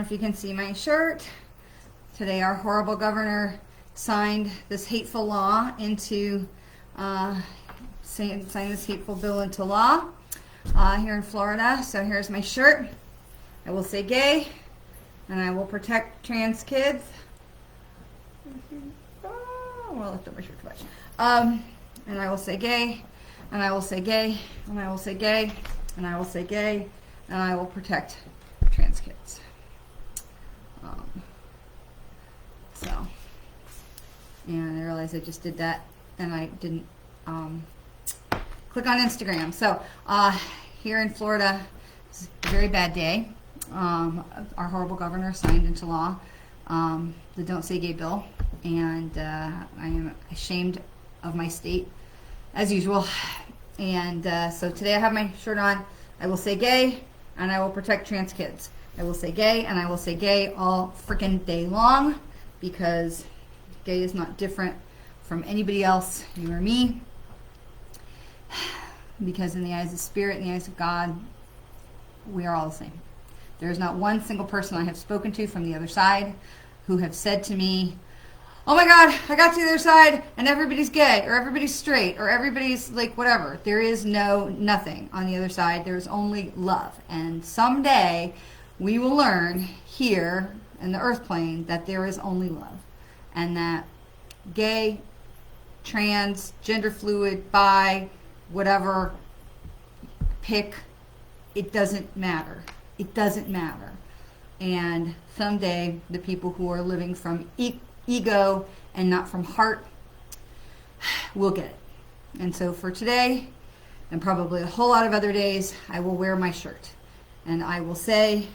if you can see my shirt. Today our horrible governor signed this hateful law into, signed this hateful bill into law here in Florida. So here's my shirt. I will say gay, and I will protect trans kids. Oh, I left up my shirt too much. And I will say gay, and I will say gay, and I will say gay, and I will say gay, and I will protect trans kids. And I realized I just did that, and I didn't click on Instagram. So here in Florida, it's a very bad day. Our horrible governor signed into law the Don't Say Gay bill, and I am ashamed of my state, as usual. And so today I have my shirt on. I will say gay, and I will protect trans kids. I will say gay, and I will say gay all freaking day long, because gay is not different from anybody else, you or me. Because in the eyes of Spirit, in the eyes of God, we are all the same. There is not one single person I have spoken to from the other side who have said to me, oh my God, I got to the other side and everybody's gay or everybody's straight or everybody's like whatever. There is nothing on the other side. There's only love. And someday we will learn here in the earth plane that there is only love. And that gay, trans, gender fluid, bi, whatever, pick, it doesn't matter. It doesn't matter. And someday the people who are living from ego and not from heart will get it. And so for today, and probably a whole lot of other days, I will wear my shirt. And I will say,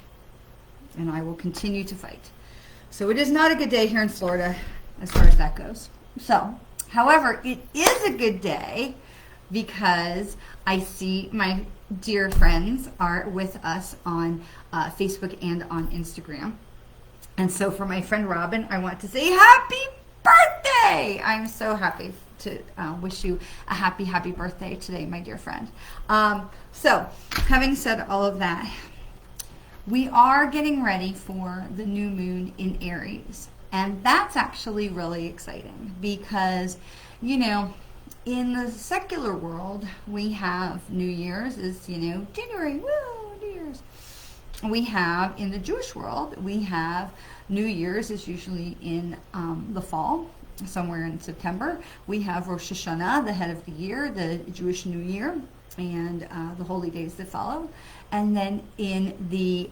and I will continue to fight. So it is not a good day here in Florida as far as that goes. So, however, it is a good day because I see my dear friends are with us on Facebook and on Instagram. And so for my friend Robin, I want to say happy birthday! I'm so happy to wish you a happy birthday today, my dear friend. So, having said all of that, we are getting ready for the new moon in Aries. And that's actually really exciting because, you know, in the secular world, we have New Year's is, you know, January, woo, New Year's. We have, in the Jewish world, we have New Year's is usually in the fall, somewhere in September. We have Rosh Hashanah, the head of the year, the Jewish New Year, and the holy days that follow. And then in the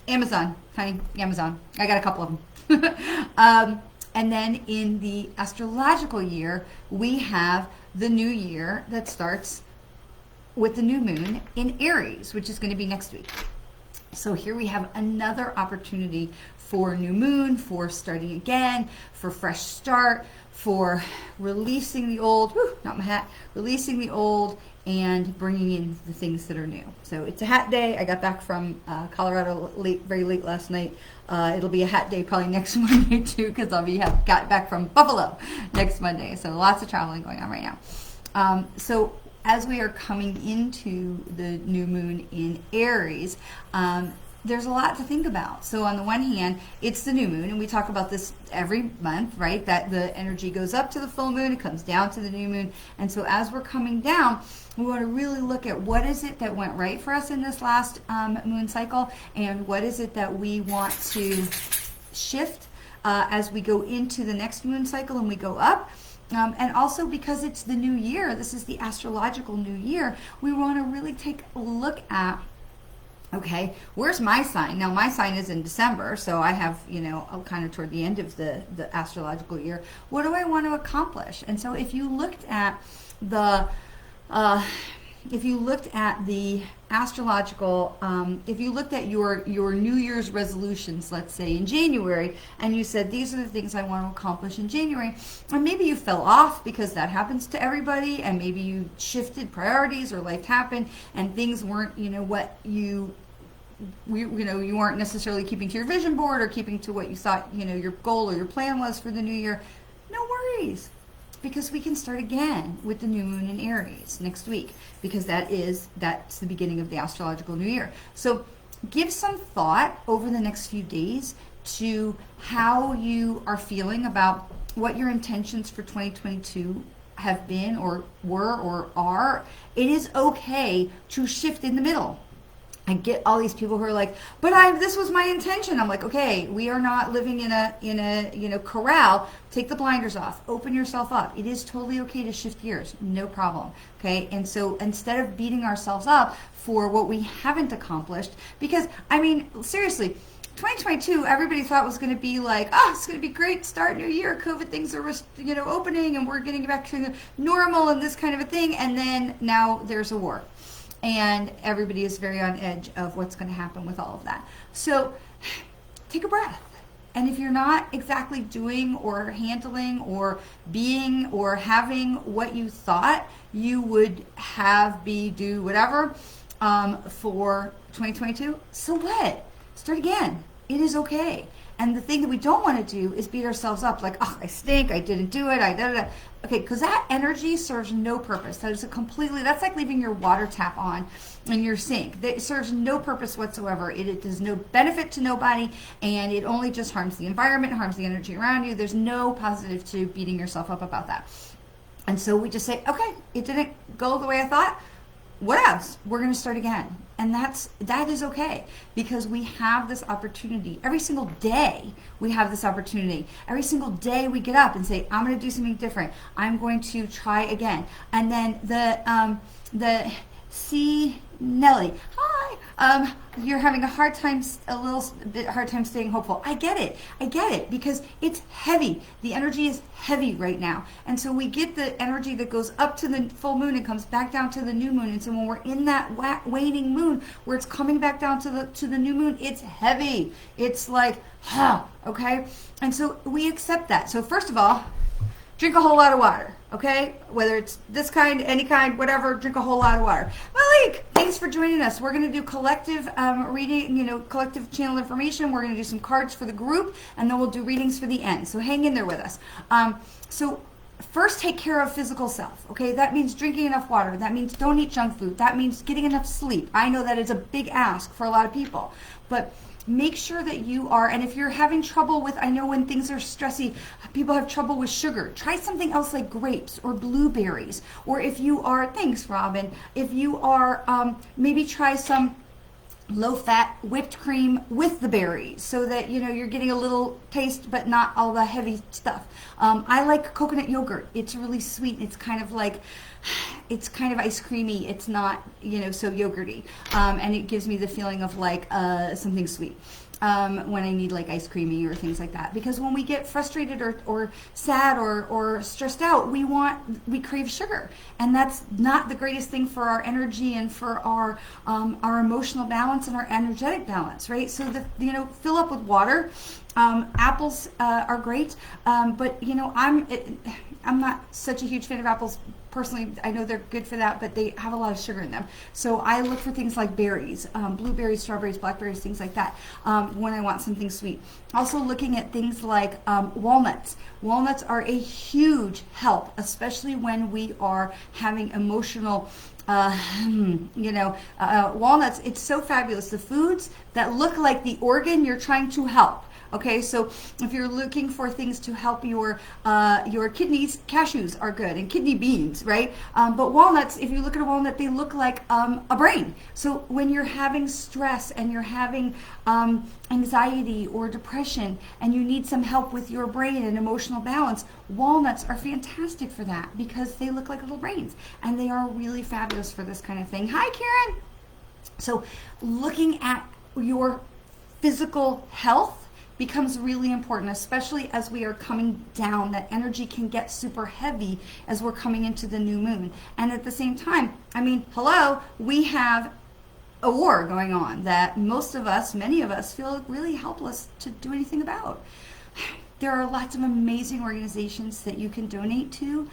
Amazon, honey, Amazon. I got a couple of them. And then in the astrological year, we have the new year that starts with the new moon in Aries, which is going to be next week. So here we have another opportunity for new moon, for starting again, for fresh start, for releasing the old, not my hat, releasing the old and bringing in the things that are new. So it's a hat day. I got back from Colorado very late last night. It'll be a hat day probably next Monday too, because got back from Buffalo next Monday. So lots of traveling going on right now. So as we are coming into the new moon in Aries, there's a lot to think about. So on the one hand, it's the new moon, and we talk about this every month, right? That the energy goes up to the full moon, it comes down to the new moon. And so as we're coming down, we want to really look at what is it that went right for us in this last moon cycle, and what is it that we want to shift as we go into the next moon cycle and we go up. And also because it's the new year, this is the astrological new year, we want to really take a look at, okay, where's my sign? Now, my sign is in December, so I have, you know, kind of toward the end of the astrological year. What do I want to accomplish? And so if you looked at the astrological, if you looked at your New Year's resolutions, let's say in January, and you said, these are the things I want to accomplish in January, and maybe you fell off because that happens to everybody, and maybe you shifted priorities or life happened and things weren't, you know, what you weren't necessarily keeping to your vision board or keeping to what you thought, you know, your goal or your plan was for the new year. No worries. Because we can start again with the new moon in Aries next week, because that's the beginning of the astrological new year. So give some thought over the next few days to how you are feeling about what your intentions for 2022 have been or were or are. It is okay to shift in the middle. I get all these people who are like, but this was my intention. I'm like, okay, we are not living in a corral. Take the blinders off. Open yourself up. It is totally okay to shift gears. No problem. Okay? And so instead of beating ourselves up for what we haven't accomplished, because I mean, seriously, 2022, everybody thought was going to be like, it's going to be great, start new year, COVID things are, opening and we're getting back to normal and this kind of a thing. And then now there's a war. And everybody is very on edge of what's going to happen with all of that. So take a breath. And if you're not exactly doing or handling or being or having what you thought you would have, be, do, whatever for 2022, so what? Start again. It is okay. And the thing that we don't want to do is beat ourselves up like, I stink, I didn't do it, Okay, because that energy serves no purpose. That's like leaving your water tap on in your sink. That serves no purpose whatsoever. It does no benefit to nobody, and it only just harms the environment, harms the energy around you. There's no positive to beating yourself up about that. And so we just say, okay, it didn't go the way I thought. What else? We're going to start again. And that is okay, because we have this opportunity. Every single day we have this opportunity. Every single day we get up and say, I'm going to do something different. I'm going to try again. And then the C. Nelly, hi. You're having a little bit hard time staying hopeful. I get it, because it's heavy. The energy is heavy right now. And so we get the energy that goes up to the full moon and comes back down to the new moon. And so when we're in that waning moon where it's coming back down to the new moon, it's heavy. It's like, okay? And so we accept that. So first of all, drink a whole lot of water, okay? Whether it's this kind, any kind, whatever, drink a whole lot of water. Malik, thanks for joining us. We're going to do collective reading, collective channel information. We're going to do some cards for the group, and then we'll do readings for the end. So hang in there with us. So first, take care of physical self, okay? That means drinking enough water. That means don't eat junk food. That means getting enough sleep. I know that is a big ask for a lot of people, but make sure that you are, and if you're having trouble with, I know when things are stressy, people have trouble with sugar. Try something else like grapes or blueberries. Or if you are, thanks Robin, if you are, maybe try some low-fat whipped cream with the berries so that, you're getting a little taste but not all the heavy stuff. I like coconut yogurt. It's really sweet. It's kind of ice creamy. It's not, so yogurty. And it gives me the feeling of like something sweet when I need like ice creamy or things like that. Because when we get frustrated or sad or stressed out, we crave sugar. And that's not the greatest thing for our energy and for our emotional balance and our energetic balance, right? So fill up with water. Apples are great, but I'm not such a huge fan of apples personally. I know they're good for that, but they have a lot of sugar in them. So I look for things like berries, blueberries, strawberries, blackberries, things like that when I want something sweet. Also looking at things like walnuts. Walnuts are a huge help, especially when we are having emotional walnuts. It's so fabulous. The foods that look like the organ you're trying to help. Okay, so if you're looking for things to help your kidneys, cashews are good, and kidney beans, right? But walnuts, if you look at a walnut, they look like a brain. So when you're having stress and you're having anxiety or depression and you need some help with your brain and emotional balance, walnuts are fantastic for that because they look like little brains, and they are really fabulous for this kind of thing. Hi, Karen. So looking at your physical health becomes really important, especially as we are coming down. That energy can get super heavy as we're coming into the new moon. And at the same time, we have a war going on that many of us feel really helpless to do anything about. There are lots of amazing organizations that you can donate to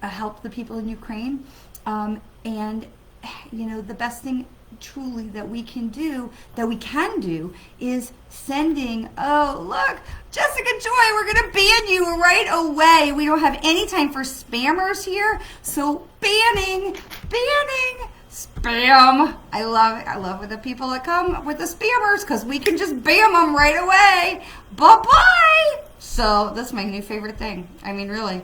help the people in Ukraine. And the best thing truly that we can do is sending, look, Jessica Joy, we're going to ban you right away. We don't have any time for spammers here. So banning Spam. I love it. I love the people that come with the spammers because we can just bam them right away. Bye-bye. So that's my new favorite thing. I mean, really.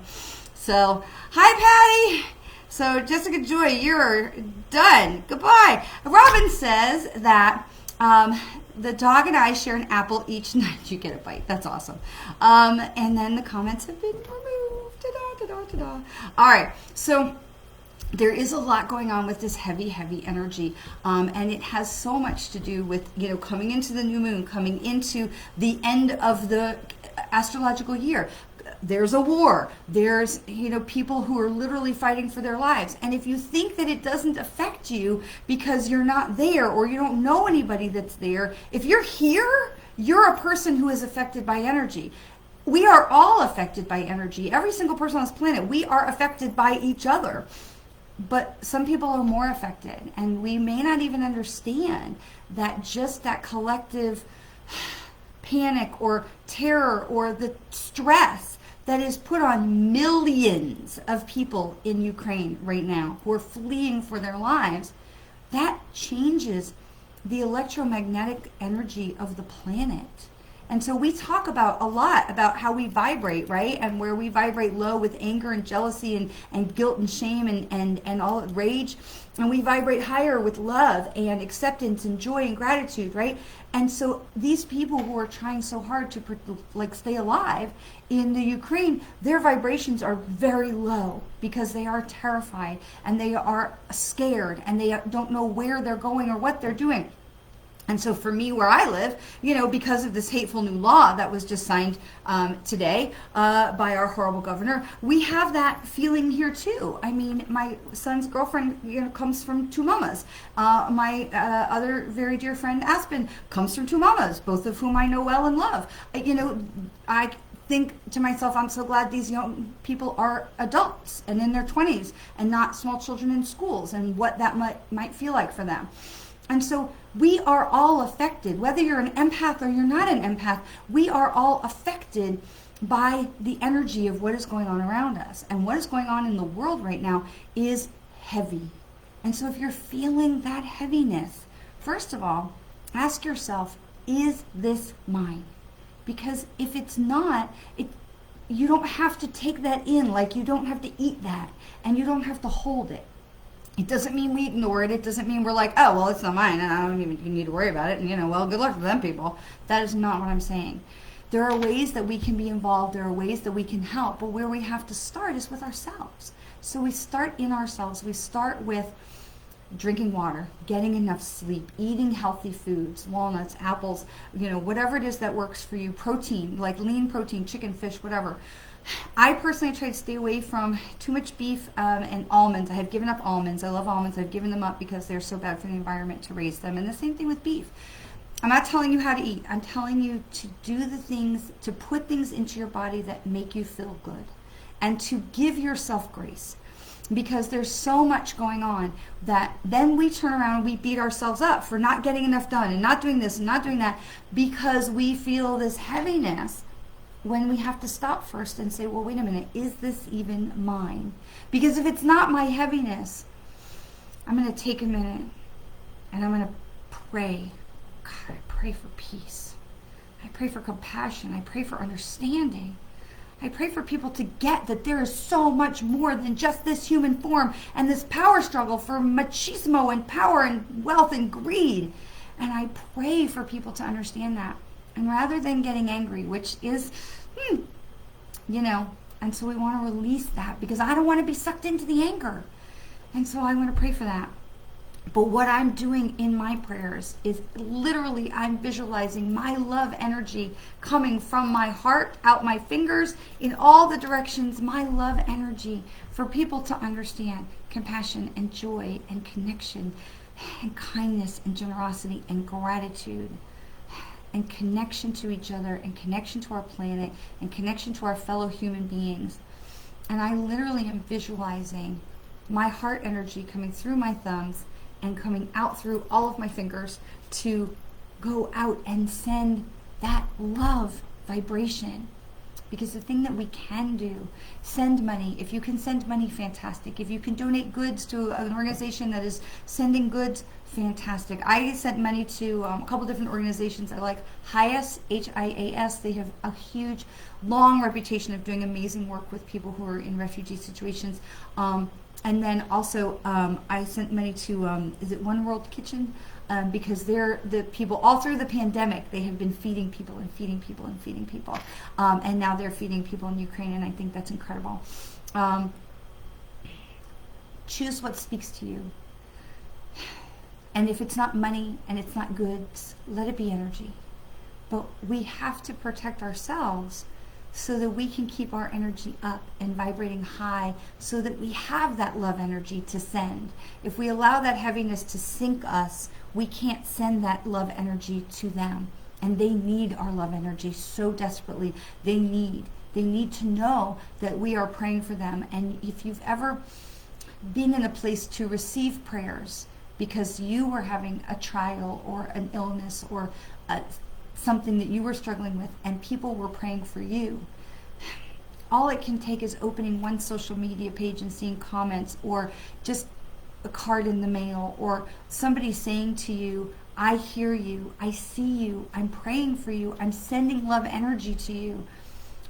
So, hi, Patty. So, Jessica Joy, you're done. Goodbye. Robin says that the dog and I share an apple each night. You get a bite. That's awesome. And then the comments have been removed. Ta-da, ta-da, ta-da. All right. So, there is a lot going on with this heavy energy, and it has so much to do with, coming into the new moon, coming into the end of the astrological year. There's a war. There's, people who are literally fighting for their lives. And if you think that it doesn't affect you because you're not there or you don't know anybody that's there, if you're here, you're a person who is affected by energy. We are all affected by energy. Every single person on this planet, we are affected by each other. But some people are more affected, and we may not even understand that just that collective panic or terror or the stress that is put on millions of people in Ukraine right now who are fleeing for their lives, that changes the electromagnetic energy of the planet. And so we talk about a lot about how we vibrate, right? And where we vibrate low with anger and jealousy and guilt and shame and all rage. And we vibrate higher with love and acceptance and joy and gratitude, right? And so these people who are trying so hard to stay alive in the Ukraine, their vibrations are very low because they are terrified and they are scared and they don't know where they're going or what they're doing. And so for me, where I live, because of this hateful new law that was just signed today by our horrible governor, we have that feeling here too. I mean, my son's girlfriend, comes from two mamas. My other very dear friend, Aspen, comes from two mamas, both of whom I know well and love. I think to myself, I'm so glad these young people are adults and in their 20s and not small children in schools and what that might feel like for them. And so we are all affected, whether you're an empath or you're not an empath, we are all affected by the energy of what is going on around us. And what is going on in the world right now is heavy. And so if you're feeling that heaviness, first of all, ask yourself, is this mine? Because if it's not, you don't have to take that in, like you don't have to eat that, and you don't have to hold it. It doesn't mean we ignore it. It doesn't mean we're like, oh, well, it's not mine, and I don't even need to worry about it. And, well, good luck to them people. That is not what I'm saying. There are ways that we can be involved. There are ways that we can help. But where we have to start is with ourselves. So we start in ourselves. We start with drinking water, getting enough sleep, eating healthy foods, walnuts, apples, whatever it is that works for you. Protein, like lean protein, chicken, fish, whatever. I personally try to stay away from too much beef and almonds. I have given up almonds. I love almonds. I've given them up because they're so bad for the environment to raise them. And the same thing with beef. I'm not telling you how to eat. I'm telling you to do the things, to put things into your body that make you feel good and to give yourself grace. Because there's so much going on that then we turn around and we beat ourselves up for not getting enough done and not doing this and not doing that because we feel this heaviness. When we have to stop first and say, well, wait a minute, is this even mine? Because if it's not my heaviness, I'm going to take a minute and I'm going to pray. God, I pray for peace. I pray for compassion. I pray for understanding. I pray for people to get that there is so much more than just this human form and this power struggle for machismo and power and wealth and greed. And I pray for people to understand that. And rather than getting angry, which is, and so we want to release that because I don't want to be sucked into the anger. And so I want to pray for that. But what I'm doing in my prayers is literally I'm visualizing my love energy coming from my heart, out my fingers, in all the directions, my love energy for people to understand compassion and joy and connection and kindness and generosity and gratitude. And connection to each other and connection to our planet and connection to our fellow human beings. And I literally am visualizing my heart energy coming through my thumbs and coming out through all of my fingers to go out and send that love vibration Because the thing that we can do, send money. If you can send money, fantastic. If you can donate goods to an organization that is sending goods, fantastic. I sent money to a couple different organizations. I like HIAS, H-I-A-S. They have a huge, long reputation of doing amazing work with people who are in refugee situations. And then also, I sent money to, is it One World Kitchen? Because they're the people, all through the pandemic, they have been feeding people and feeding people and feeding people. And now they're feeding people in Ukraine, and I think that's incredible. Choose what speaks to you. And if it's not money and it's not goods, let it be energy. But we have to protect ourselves so that we can keep our energy up and vibrating high, so that we have that love energy to send. If we allow that heaviness to sink us, we can't send that love energy to them. And they need our love energy so desperately. They need to know that we are praying for them. And if you've ever been in a place to receive prayers because you were having a trial or an illness or something that you were struggling with, and people were praying for you, all it can take is opening one social media page and seeing comments, or just a card in the mail, or somebody saying to you, I hear you, I see you, I'm praying for you, I'm sending love energy to you.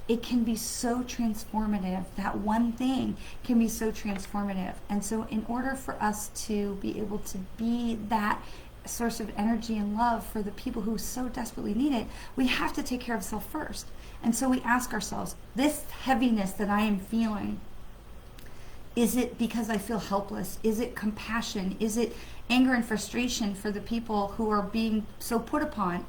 It can be so transformative. That one thing can be so transformative. And so in order for us to be able to be that source of energy and love for the people who so desperately need it, we have to take care of self first. And so we ask ourselves, this heaviness that I am feeling, is it because I feel helpless? Is it compassion? Is it anger and frustration for the people who are being so put upon?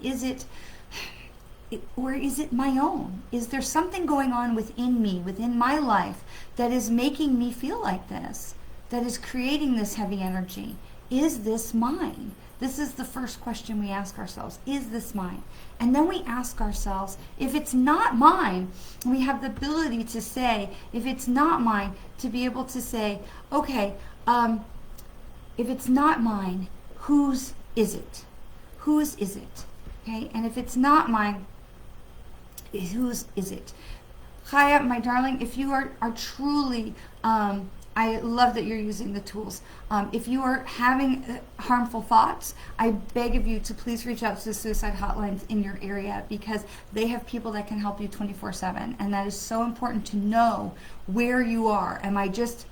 Or is it my own? Is there something going on within me, within my life, that is making me feel like this, that is creating this heavy energy? Is this mine? This is the first question we ask ourselves. Is this mine? And then we ask ourselves, if it's not mine, we have the ability to say, if it's not mine, to be able to say, okay, if it's not mine, whose is it? Whose is it? Okay, and if it's not mine, whose is it? Chaya, my darling, if you are truly, I love that you're using the tools. If you are having harmful thoughts, I beg of you to please reach out to the suicide hotlines in your area, because they have people that can help you 24/7. And that is so important to know where you are. Am I just,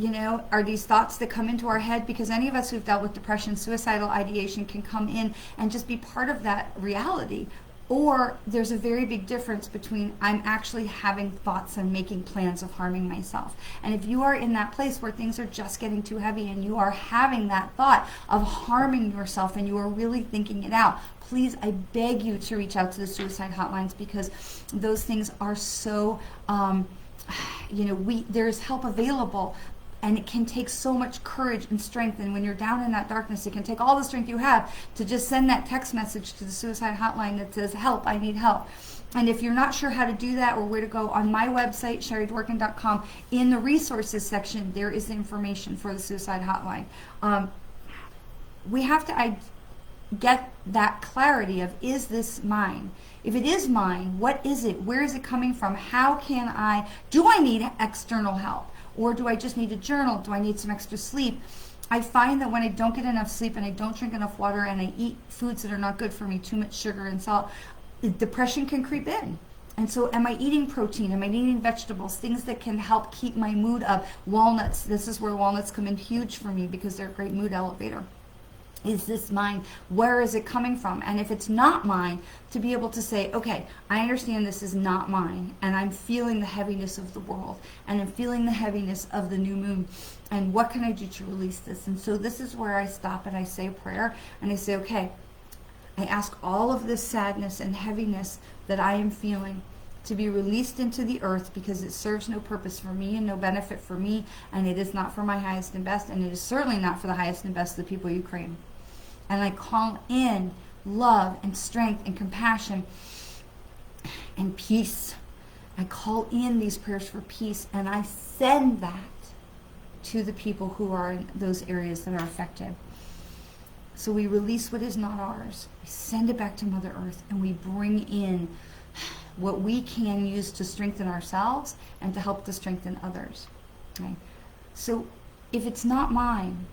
are these thoughts that come into our head? Because any of us who've dealt with depression, suicidal ideation can come in and just be part of that reality. Or there's a very big difference between I'm actually having thoughts and making plans of harming myself. And if you are in that place where things are just getting too heavy and you are having that thought of harming yourself and you are really thinking it out, please, I beg you to reach out to the suicide hotlines, because those things are so, there's help available. And it can take so much courage and strength. And when you're down in that darkness, it can take all the strength you have to just send that text message to the suicide hotline that says, help, I need help. And if you're not sure how to do that or where to go, on my website, SherryDworkin.com, in the resources section, there is the information for the suicide hotline. We have to get that clarity of, is this mine? If it is mine, what is it? Where is it coming from? Do I need external help? Or do I just need a journal? Do I need some extra sleep? I find that when I don't get enough sleep and I don't drink enough water and I eat foods that are not good for me, too much sugar and salt, depression can creep in. And so am I eating protein? Am I eating vegetables? Things that can help keep my mood up. Walnuts, this is where walnuts come in huge for me, because they're a great mood elevator. Is this mine? Where is it coming from? And if it's not mine, to be able to say, okay, I understand this is not mine, and I'm feeling the heaviness of the world, and I'm feeling the heaviness of the new moon, and what can I do to release this? And so this is where I stop and I say a prayer, and I say, okay, I ask all of this sadness and heaviness that I am feeling to be released into the earth, because it serves no purpose for me and no benefit for me, and it is not for my highest and best, and it is certainly not for the highest and best of the people of Ukraine. And I call in love and strength and compassion and peace. I call in these prayers for peace, and I send that to the people who are in those areas that are affected. So we release what is not ours. We send it back to Mother Earth, and we bring in what we can use to strengthen ourselves and to help to strengthen others. Okay? So if it's not mine,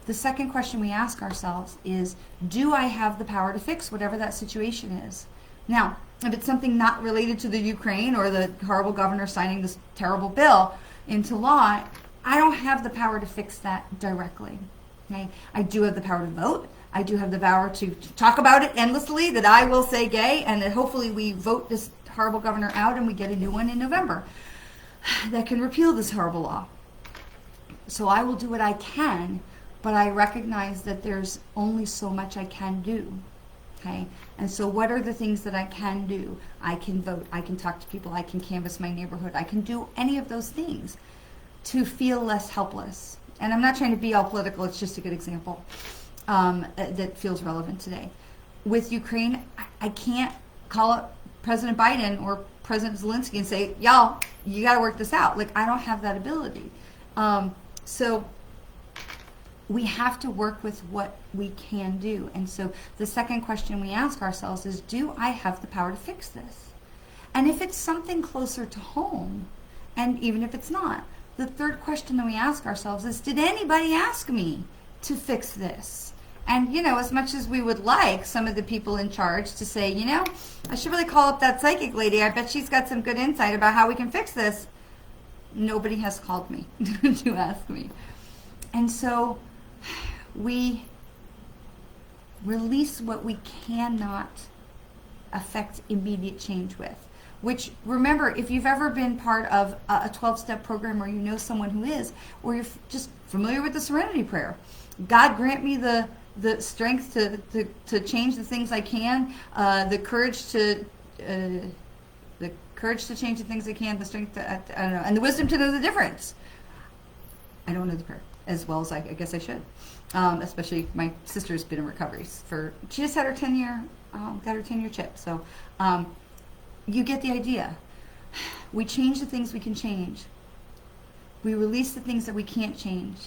the second question we ask ourselves is, do I have the power to fix whatever that situation is? Now, if it's something not related to the Ukraine or the horrible governor signing this terrible bill into law, I don't have the power to fix that directly. Okay? I do have the power to vote. I do have the power to talk about it endlessly, that I will say gay, and that hopefully we vote this horrible governor out and we get a new one in November that can repeal this horrible law. So I will do what I can, but I recognize that there's only so much I can do. Okay? And so what are the things that I can do? I can vote. I can talk to people. I can canvass my neighborhood. I can do any of those things to feel less helpless. And I'm not trying to be all political. It's just a good example that feels relevant today. With Ukraine, I can't call up President Biden or President Zelensky and say, y'all, you got to work this out. Like, I don't have that ability. So we have to work with what we can do. And so the second question we ask ourselves is, do I have the power to fix this? And if it's something closer to home, and even if it's not, the third question that we ask ourselves is, did anybody ask me to fix this? And, you know, as much as we would like some of the people in charge to say, you know, I should really call up that psychic lady. I bet she's got some good insight about how we can fix this. Nobody has called me to ask me. And so we release what we cannot affect immediate change with. Which, remember, if you've ever been part of a 12-step program, or you know someone who is, or you're just familiar with the Serenity Prayer, God grant me the strength to change the things I can, the courage to change the things I can, the strength to, I don't know, and the wisdom to know the difference. I don't know the prayer as well as I guess I should. Especially my sister's been in recovery she just had her 10-year, got her 10-year chip. So you get the idea. We change the things we can change. We release the things that we can't change.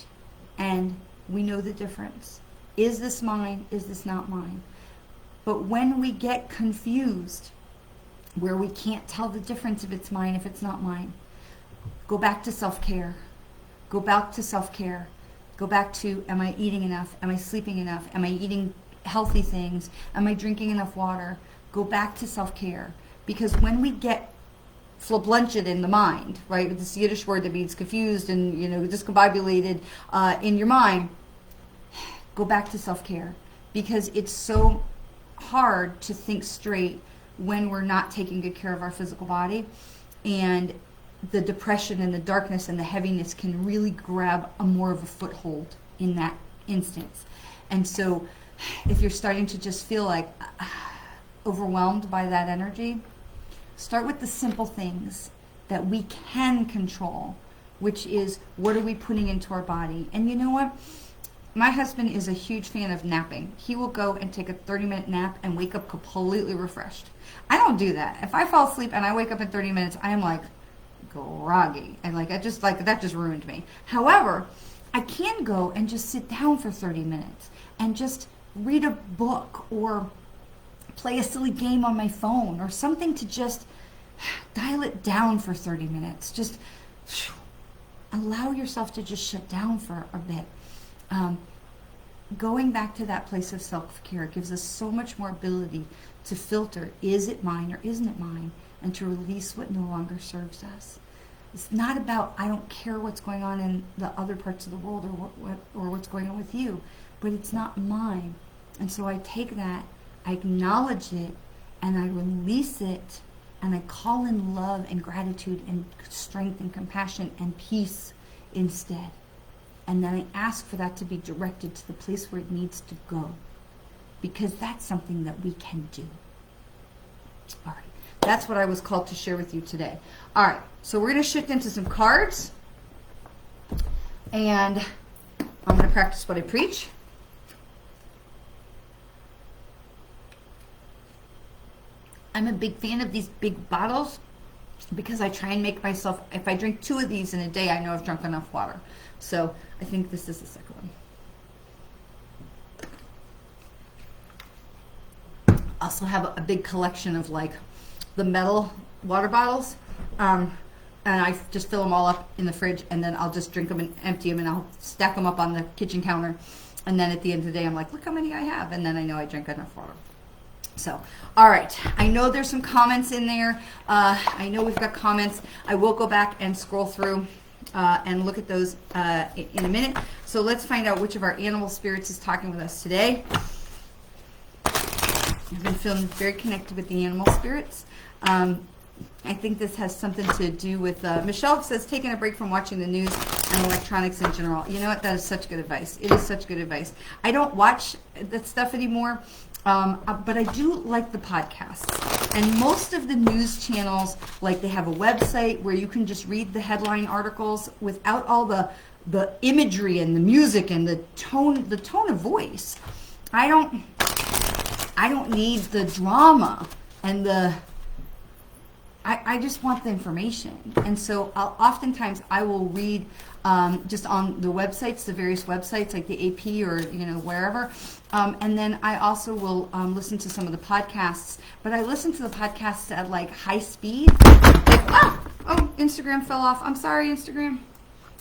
And we know the difference. Is this mine? Is this not mine? But when we get confused, where we can't tell the difference if it's mine, if it's not mine, go back to self-care. Go back to self-care. Go back to, am I eating enough? Am I sleeping enough? Am I eating healthy things? Am I drinking enough water? Go back to self-care. Because when we get flablented in the mind, right, with this Yiddish word that means confused and, you know, discombobulated in your mind, go back to self-care. Because it's so hard to think straight when we're not taking good care of our physical body. And the depression and the darkness and the heaviness can really grab more of a foothold in that instance. And so if you're starting to just feel like overwhelmed by that energy, start with the simple things that we can control, which is, what are we putting into our body? And you know what? My husband is a huge fan of napping. He will go and take a 30-minute nap and wake up completely refreshed. I don't do that. If I fall asleep and I wake up in 30 minutes, I am like groggy. And that just ruined me. However, I can go and just sit down for 30 minutes and just read a book or play a silly game on my phone or something to just dial it down for 30 minutes. Just allow yourself to just shut down for a bit. Going back to that place of self-care gives us so much more ability to filter, is it mine or isn't it mine, and to release what no longer serves us. It's not about, I don't care what's going on in the other parts of the world or what's going on with you, but it's not mine. And so I take that, I acknowledge it, and I release it, and I call in love and gratitude and strength and compassion and peace instead. And then I ask for that to be directed to the place where it needs to go, because that's something that we can do. All right. That's what I was called to share with you today. All right. So we're going to shift into some cards, and I'm going to practice what I preach. I'm a big fan of these big bottles because I try and make myself, if I drink 2 of these in a day, I know I've drunk enough water. So I think this is the second one. Also have a big collection of the metal water bottles. And I just fill them all up in the fridge, and then I'll just drink them and empty them, and I'll stack them up on the kitchen counter. And then at the end of the day, I'm like, look how many I have. And then I know I drink enough water. So, all right. I know there's some comments in there. I know we've got comments. I will go back and scroll through and look at those in a minute. So let's find out which of our animal spirits is talking with us today. I've been feeling very connected with the animal spirits. I think this has something to do with, Michelle says, taking a break from watching the news and electronics in general. You know what? That is such good advice. It is such good advice. I don't watch that stuff anymore, but I do like the podcasts. And most of the news channels, like they have a website where you can just read the headline articles without all the imagery and the music and the tone of voice. I don't need the drama and I just want the information. And so oftentimes I will read just on the websites, the various websites like the AP or, wherever. And then I also will listen to some of the podcasts. But I listen to the podcasts at like high speed. Like, Instagram fell off. I'm sorry, Instagram.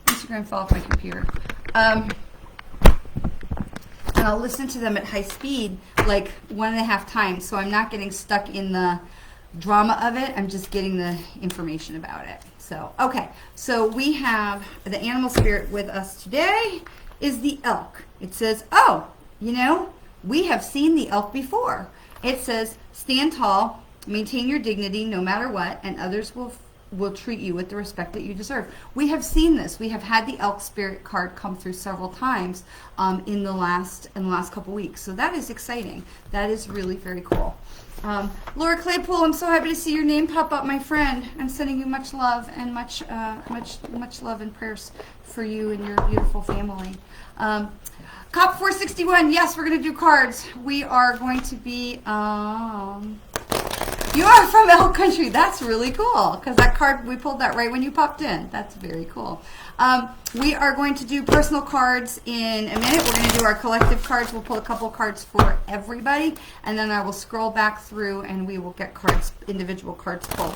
Instagram fell off my computer. And I'll listen to them at high speed like 1.5 times. So I'm not getting stuck in the drama of it. I'm just getting the information about it. So, okay. So we have the animal spirit with us today is the elk. It says, we have seen the elk before. It says, stand tall, maintain your dignity no matter what, and others will treat you with the respect that you deserve. We have seen this. We have had the elk spirit card come through several times in the last couple weeks. So that is exciting. That is really very cool. Laura Claypool, I'm so happy to see your name pop up, my friend. I'm sending you much love and much love and prayers for you and your beautiful family. Cop 461, yes, we're going to do cards. We are going to be, you are from Elk Country. That's really cool because that card, we pulled that right when you popped in. That's very cool. We are going to do personal cards in a minute. We're going to do our collective cards. We'll pull a couple cards for everybody, and then I will scroll back through and we will get individual cards pulled.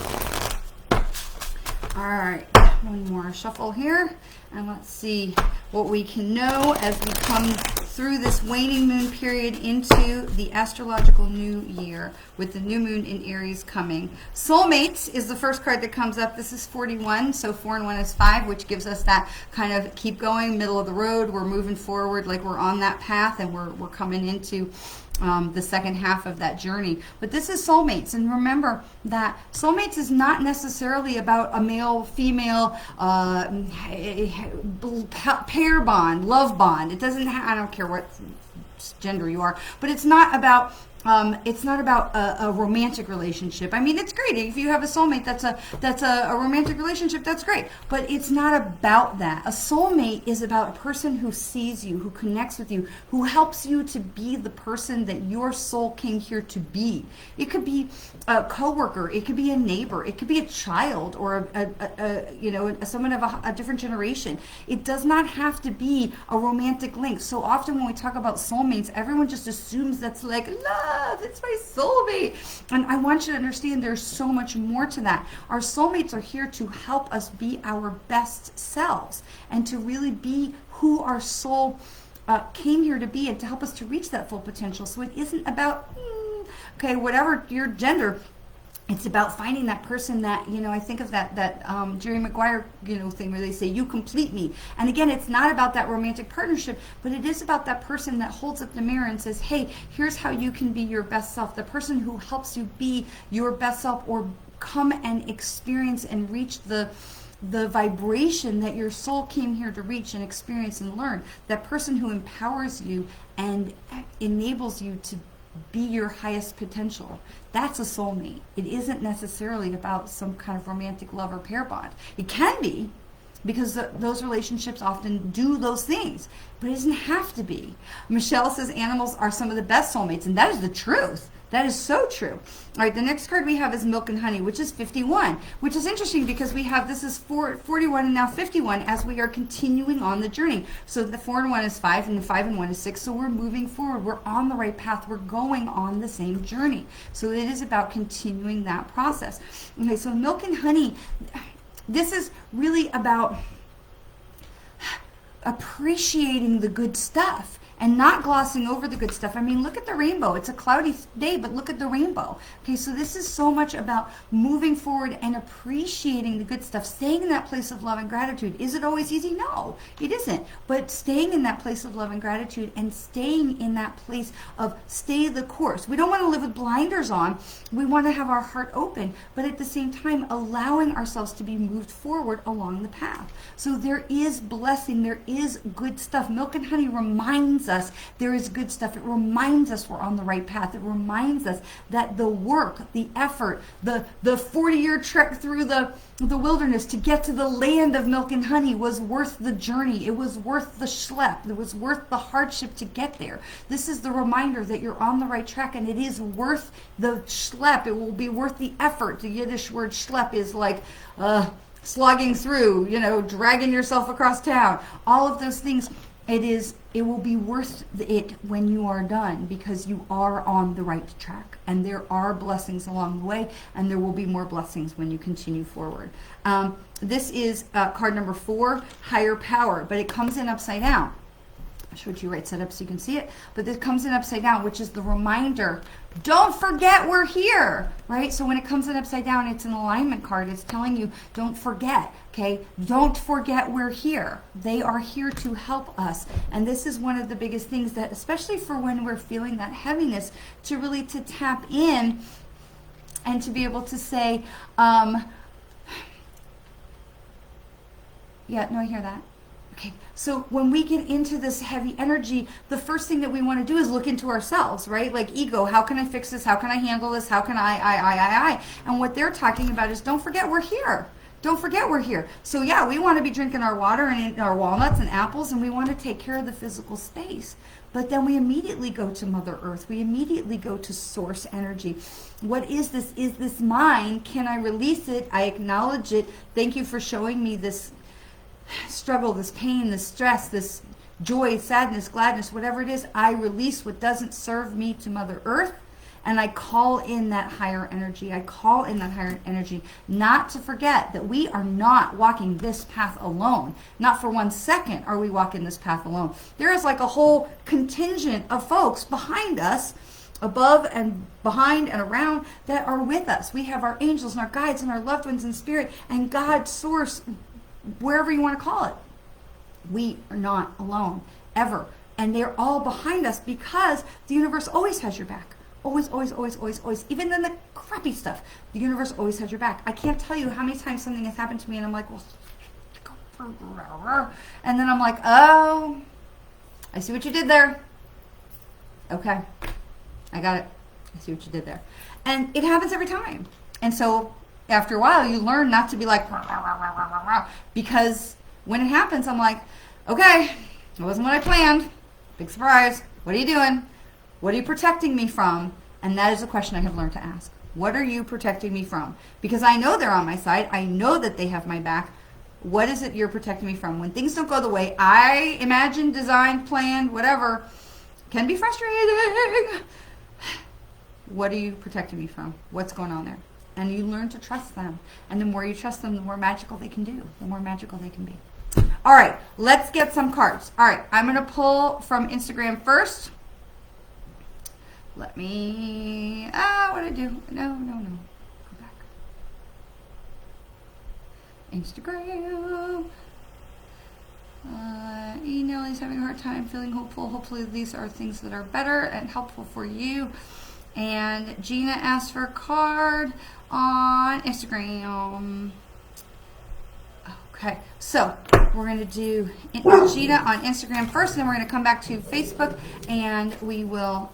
All right, one more shuffle here, and let's see what we can know as we come through this waning moon period into the astrological new year with the new moon in Aries coming. Soulmates is the first card that comes up. This is 41, so 4 and 1 is 5, which gives us that kind of keep going, middle of the road. We're moving forward like we're on that path, and we're coming into the second half of that journey. But this is soulmates, and remember that soulmates is not necessarily about a male-female pair bond, love bond. It doesn't I don't care what gender you are, but it's not about a romantic relationship. I mean, it's great if you have a soulmate that's a romantic relationship. That's great, but it's not about that. A soulmate is about a person who sees you, who connects with you, who helps you to be the person that your soul came here to be. It could be a coworker, it could be a neighbor, it could be a child, or someone of a different generation. It does not have to be a romantic link. So often when we talk about soulmates, everyone just assumes that's like love. It's my soulmate. And I want you to understand there's so much more to that. Our soulmates are here to help us be our best selves and to really be who our soul came here to be, and to help us to reach that full potential. So it isn't about, whatever your gender. It's about finding that person that, I think of that Jerry Maguire, thing where they say, you complete me. And again, it's not about that romantic partnership, but it is about that person that holds up the mirror and says, hey, here's how you can be your best self. The person who helps you be your best self, or come and experience and reach the vibration that your soul came here to reach and experience and learn. That person who empowers you and enables you to be your highest potential. That's a soulmate. It isn't necessarily about some kind of romantic love or pair bond. It can be, because those relationships often do those things, but it doesn't have to be. Michelle says animals are some of the best soulmates, and that is the truth. That is so true. All right, the next card we have is Milk and Honey, which is 51, which is interesting because we have, this is 41 and now 51 as we are continuing on the journey. So the 4 and 1 is 5 and the 5 and 1 is 6. So we're moving forward. We're on the right path. We're going on the same journey. So it is about continuing that process. Okay, so Milk and Honey, this is really about appreciating the good stuff and not glossing over the good stuff. I mean, look at the rainbow. It's a cloudy day, but look at the rainbow. Okay, so this is so much about moving forward and appreciating the good stuff, staying in that place of love and gratitude. Is it always easy? No, it isn't. But staying in that place of love and gratitude and staying in that place of stay the course. We don't want to live with blinders on. We want to have our heart open, but at the same time, allowing ourselves to be moved forward along the path. So there is blessing. There is good stuff. Milk and Honey reminds us there is good stuff. It reminds us we're on the right path. It reminds us that the work, the effort, the 40-year trek through the wilderness to get to the land of milk and honey was worth the journey. It was worth the schlep. It was worth the hardship to get there. This is the reminder that you're on the right track, and it is worth the schlep. It will be worth the effort. The Yiddish word schlep is like slogging through, dragging yourself across town. All of those things. It will be worth it when you are done because you are on the right track, and there are blessings along the way, and there will be more blessings when you continue forward. This is card number 4, Higher Power, but it comes in upside down. I showed you right side up so you can see it, but this comes in upside down, which is the reminder, don't forget we're here, right? So when it comes in upside down, it's an alignment card. It's telling you, don't forget, okay? Don't forget we're here. They are here to help us. And this is one of the biggest things that, especially for when we're feeling that heaviness, to really to tap in and to be able to say, yeah, no, I hear that. Okay, so when we get into this heavy energy, the first thing that we want to do is look into ourselves, right? Like ego, how can I fix this? How can I handle this? How can I? And what they're talking about is don't forget we're here. Don't forget we're here. So yeah, we want to be drinking our water and our walnuts and apples, and we want to take care of the physical space. But then we immediately go to Mother Earth. We immediately go to source energy. What is this? Is this mine? Can I release it? I acknowledge it. Thank you for showing me this struggle, this pain, this stress, this joy, sadness, gladness, whatever it is. I release what doesn't serve me to Mother Earth, and I call in that higher energy. I call in that higher energy, not to forget that we are not walking this path alone. Not for 1 second are we walking this path alone. There is like a whole contingent of folks behind us, above and behind and around, that are with us. We have our angels and our guides and our loved ones in spirit and God, source, wherever you want to call it. We are not alone, ever. And they're all behind us because the universe always has your back. Always, always, always, always, always. Even in the crappy stuff, the universe always has your back. I can't tell you how many times something has happened to me and I'm like, well, and then I'm like, oh, I see what you did there. Okay, I got it. I see what you did there. And it happens every time. And so after a while, you learn not to be like, because when it happens, I'm like, okay, it wasn't what I planned. Big surprise. What are you doing? What are you protecting me from? And that is a question I have learned to ask. What are you protecting me from? Because I know they're on my side. I know that they have my back. What is it you're protecting me from? When things don't go the way I imagined, designed, planned, whatever, can be frustrating. What are you protecting me from? What's going on there? And you learn to trust them. And the more you trust them, the more magical they can do. The more magical they can be. All right, let's get some cards. All right, I'm going to pull from Instagram first. Let me, what did I do? No. Go back. Instagram. Nelly's having a hard time feeling hopeful. Hopefully these are things that are better and helpful for you. And Gina asked for a card on Instagram. Okay, so we're going to do Gina on Instagram first, and then we're going to come back to Facebook, and we will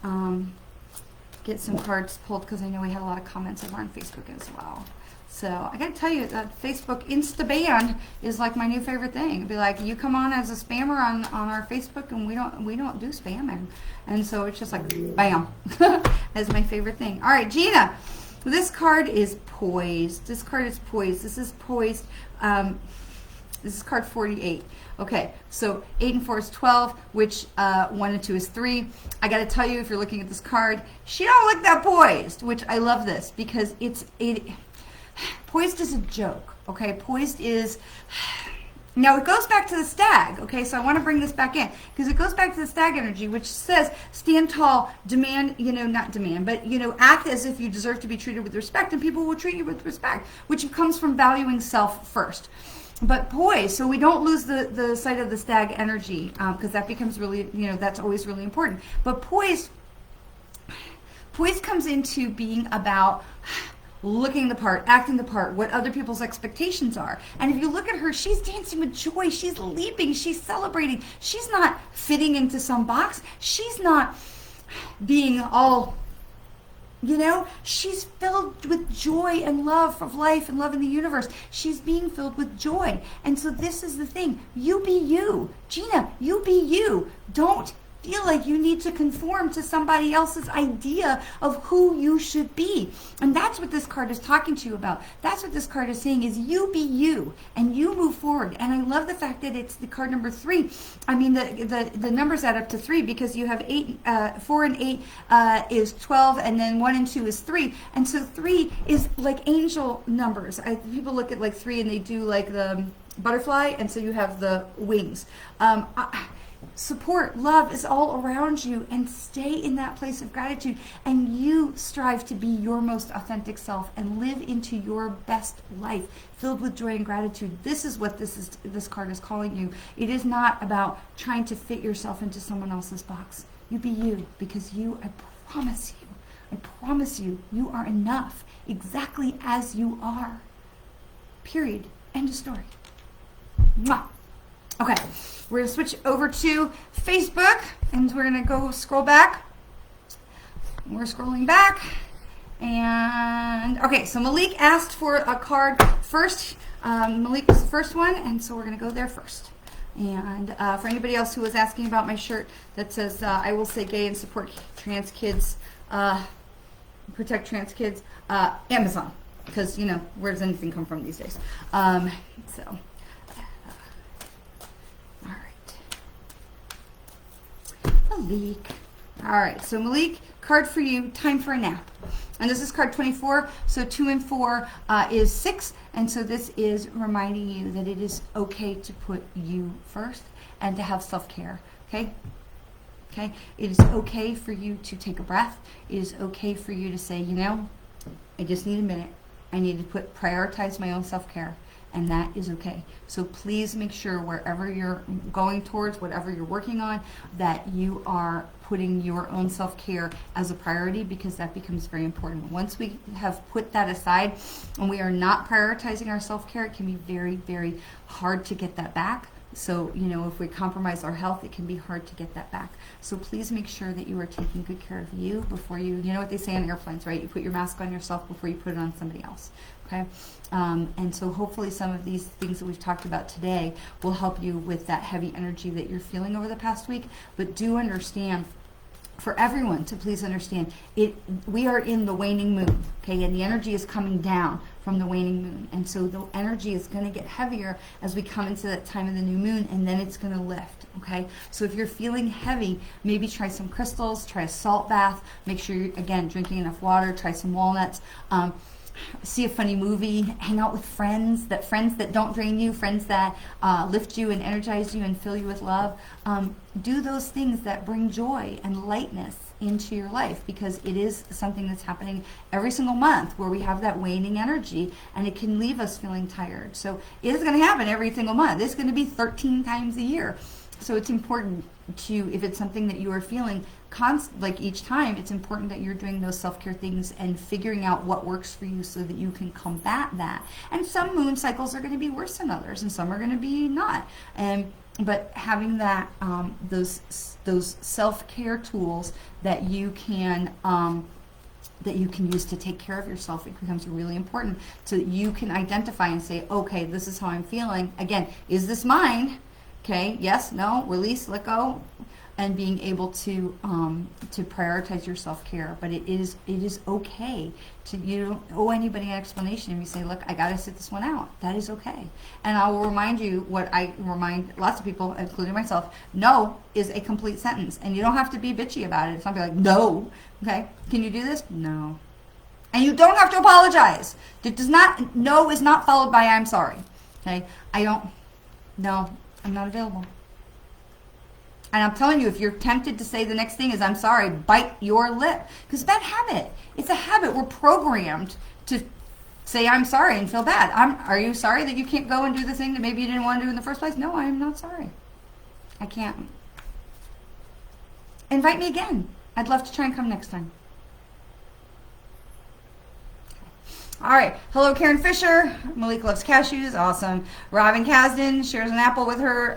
get some cards pulled because I know we had a lot of comments over on Facebook as well. So I got to tell you that Facebook Insta ban is like my new favorite thing. It'd be like, you come on as a spammer on our Facebook, and we don't do spamming, and so it's just like bam. That's my favorite thing. All right, Gina, this card is poised. This card is poised. This is poised. This is card 48. Okay, so 8 and 4 is 12, which 1 and 2 is 3. I got to tell you, if you're looking at this card, she don't look that poised, which I love this because poised is a joke, okay? Poised is, now it goes back to the stag, okay? So I want to bring this back in because it goes back to the stag energy, which says stand tall, demand, not demand, but, act as if you deserve to be treated with respect, and people will treat you with respect, which comes from valuing self first. But poise, so we don't lose the sight of the stag energy, because that becomes really, that's always really important. But poise comes into being about looking the part, acting the part, what other people's expectations are. And if you look at her, she's dancing with joy, she's leaping, she's celebrating. She's not fitting into some box. She's not being all, she's filled with joy and love of life and love in the universe. She's being filled with joy. And so this is the thing. You be you. Gina, you be you. Don't feel like you need to conform to somebody else's idea of who you should be. And that's what this card is talking to you about. That's what this card is saying, is you be you and you move forward. And I love the fact that it's the card number 3. I mean, the numbers add up to 3 because you have 4 and 8 is 12, and then 1 and 2 is 3. And so 3 is like angel numbers. People look at like 3 and they do like the butterfly, and so you have the wings. Support, love is all around you, and stay in that place of gratitude, and you strive to be your most authentic self and live into your best life filled with joy and gratitude. This is what this card is calling you. It is not about trying to fit yourself into someone else's box. You be you, because I promise you, you are enough exactly as you are. Period. End of story. Mwah. Okay, we're going to switch over to Facebook, and we're going to go scroll back. We're scrolling back. And, okay, so Malik asked for a card first. Malik was the first one, and so we're going to go there first. And for anybody else who was asking about my shirt that says, I will say gay and support trans kids, protect trans kids, Amazon. Because, where does anything come from these days? So... Malik. All right, so Malik, card for you, time for a nap. And this is card 24, so 2 and 4 is 6, and so this is reminding you that it is okay to put you first and to have self-care, okay? Okay, it is okay for you to take a breath. It is okay for you to say, I just need a minute. I need to prioritize my own self-care. And that is okay. So please make sure wherever you're going towards, whatever you're working on, that you are putting your own self-care as a priority, because that becomes very important. Once we have put that aside and we are not prioritizing our self-care, it can be very, very hard to get that back. So, if we compromise our health, it can be hard to get that back. So please make sure that you are taking good care of you before you know what they say on airplanes, right? You put your mask on yourself before you put it on somebody else, okay? And so hopefully some of these things that we've talked about today will help you with that heavy energy that you're feeling over the past week. But do understand, for everyone to please understand, we are in the waning moon, okay, and the energy is coming down from the waning moon, and so the energy is going to get heavier as we come into that time of the new moon, and then it's going to lift, okay? So if you're feeling heavy, maybe try some crystals, try a salt bath, make sure you're, again, drinking enough water, try some walnuts, see a funny movie, hang out with friends that don't drain you, friends that lift you and energize you and fill you with love. Do those things that bring joy and lightness into your life, because it is something that's happening every single month where we have that waning energy, and it can leave us feeling tired. So it is going to happen every single month. It's going to be 13 times a year. So it's important to, if it's something that you are feeling like each time, it's important that you're doing those self-care things and figuring out what works for you so that you can combat that. And some moon cycles are going to be worse than others, and some are going to be not. But having that, those self-care tools that you can that you can use to take care of yourself. It becomes really important so that you can identify and say, okay, this is how I'm feeling. Again, is this mine? Okay, yes, no, release, let go, and being able to prioritize your self-care. But it is okay to, you don't owe anybody an explanation. If you say, look, I got to sit this one out, that is okay. And I will remind you what I remind lots of people, including myself, no is a complete sentence. And you don't have to be bitchy about it. It's not be like, no, okay, can you do this? No. And you don't have to apologize. It does not, no is not followed by I'm sorry. Okay, no, I'm not available. And I'm telling you, if you're tempted to say the next thing is I'm sorry, bite your lip. Because it's a bad habit. It's a habit. We're programmed to say I'm sorry and feel bad. Are you sorry that you can't go and do the thing that maybe you didn't want to do in the first place? No, I am not sorry. I can't. Invite me again. I'd love to try and come next time. All right. Hello, Karen Fisher. Malik loves cashews. Awesome. Robin Kasdan shares an apple with her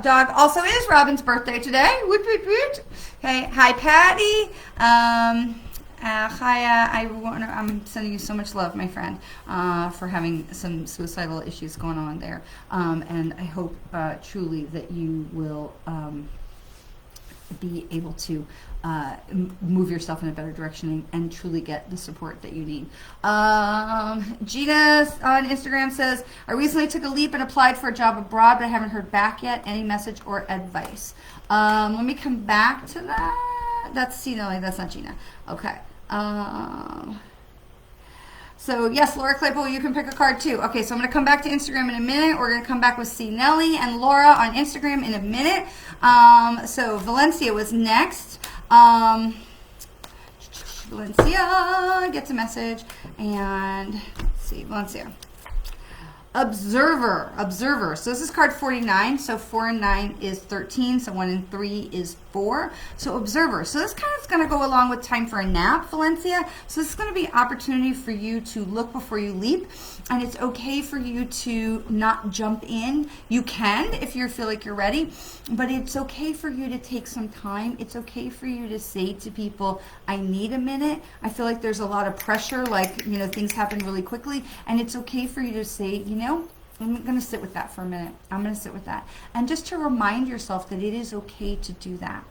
dog. Also, it is Robin's birthday today. Woot, woot, woot. Okay. Hi, Patty. Hi. I'm sending you so much love, my friend, for having some suicidal issues going on there. And I hope truly that you will be able to move yourself in a better direction and truly get the support that you need. Gina on Instagram says, I recently took a leap and applied for a job abroad, but I haven't heard back yet. Any message or advice? Let me come back to that. That's Nelly. That's not Gina. Okay. So yes, Laura Claypool, you can pick a card too. Okay, so I'm going to come back to Instagram in a minute. We're going to come back with C. Nelly and Laura on Instagram in a minute. So Valencia was next. Valencia gets a message, and let's see, Valencia. Observer. So this is card 49. So 4 and 9 is 13. So 1 and 3 is 4. So observer. So this kind of is going to go along with time for a nap, Valencia. So this is going to be an opportunity for you to look before you leap. And it's okay for you to not jump in. You can if you feel like you're ready. But it's okay for you to take some time. It's okay for you to say to people, I need a minute. I feel like there's a lot of pressure, like, things happen really quickly. And it's okay for you to say, I'm going to sit with that for a minute. I'm going to sit with that. And just to remind yourself that it is okay to do that.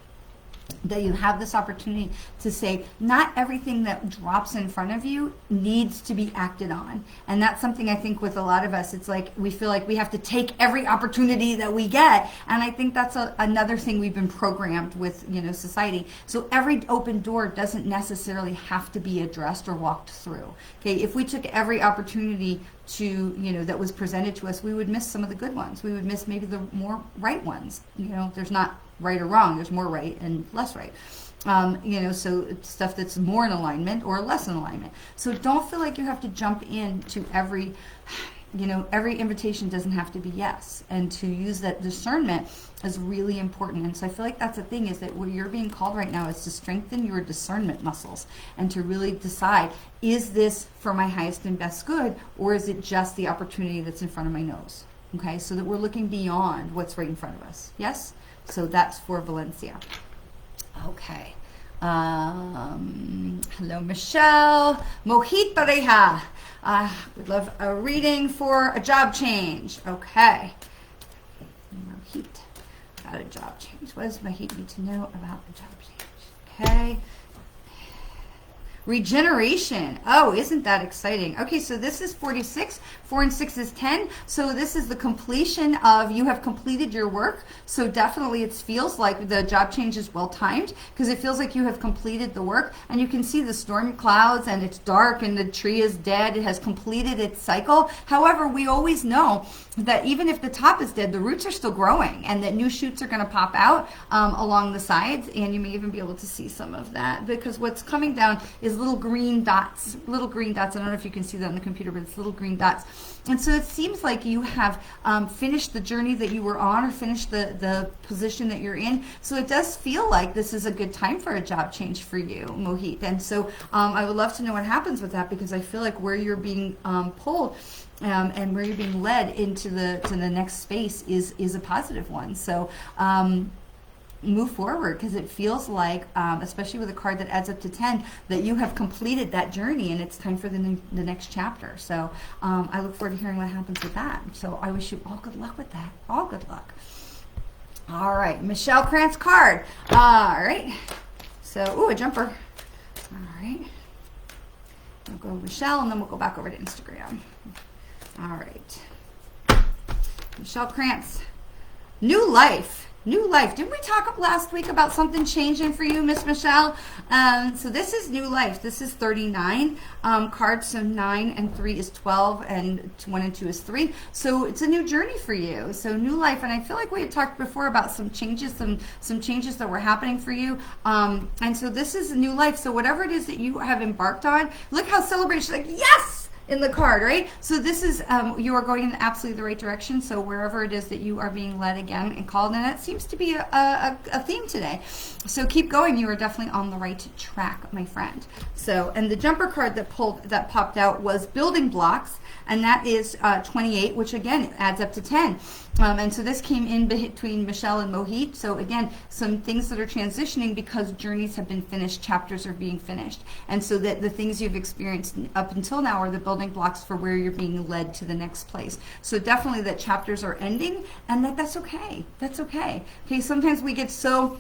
That you have this opportunity to say, not everything that drops in front of you needs to be acted on. And that's something I think with a lot of us, it's like we feel like we have to take every opportunity that we get. And I think that's another thing we've been programmed with, society. So every open door doesn't necessarily have to be addressed or walked through. Okay, if we took every opportunity to, that was presented to us, we would miss some of the good ones. We would miss maybe the more right ones. There's not right or wrong. There's more right and less right. So it's stuff that's more in alignment or less in alignment. So don't feel like you have to jump into every invitation doesn't have to be yes. And to use that discernment is really important. And so I feel like that's the thing, is that what you're being called right now is to strengthen your discernment muscles and to really decide, is this for my highest and best good, or is it just the opportunity that's in front of my nose? Okay, so that we're looking beyond what's right in front of us. Yes? So that's for Valencia. Okay. Hello, Michelle. Mohit Pareja. We'd love a reading for a job change. Okay. Mohit. Got a job change. What does Mohit need to know about the job change? Okay. Regeneration. Oh, isn't that exciting? Okay, so this is 46. 4 and 6 is 10. So this is the completion of, you have completed your work. So definitely it feels like the job change is well timed, because it feels like you have completed the work. And you can see the storm clouds, and it's dark, and the tree is dead. It has completed its cycle. However, we always know that even if the top is dead, the roots are still growing, and that new shoots are going to pop out along the sides. And you may even be able to see some of that, because what's coming down is little green dots. I don't know if you can see that on the computer, but it's little green dots. And so it seems like you have finished the journey that you were on, or finished the position that you're in. So it does feel like this is a good time for a job change for you, Mohit. And so I would love to know what happens with that, because I feel like where you're being pulled and where you're being led into the next space is a positive one. So move forward, because it feels like, especially with a card that adds up to 10, that you have completed that journey and it's time for the next chapter. So I look forward to hearing what happens with that. So I wish you all good luck with that. All good luck. All right, Michelle Krantz card. All right. So, ooh, a jumper. All right. We'll go Michelle, and then we'll go back over to Instagram. All right. Michelle Krantz. New life. New life. Didn't we talk last week about something changing for you, Miss Michelle? So this is new life. This is 39 cards. So 9 and 3 is 12, and 1 and 2 is 3. So it's a new journey for you. So new life. And I feel like we had talked before about some changes, some changes that were happening for you. And so this is a new life. So whatever it is that you have embarked on, look how celebrated. She's like, yes! In the card, right? So this is, you are going in absolutely the right direction. So wherever it is that you are being led again and called, and that seems to be a theme today. So keep going. You are definitely on the right track, my friend. So, and the jumper card that popped out was building blocks, and that is 28, which again adds up to 10. And so this came in between Michelle and Mohit. So again, some things that are transitioning because journeys have been finished, chapters are being finished. And so that the things you've experienced up until now are the building blocks for where you're being led to the next place. So definitely that chapters are ending, and that's okay. That's okay. Okay, sometimes we get so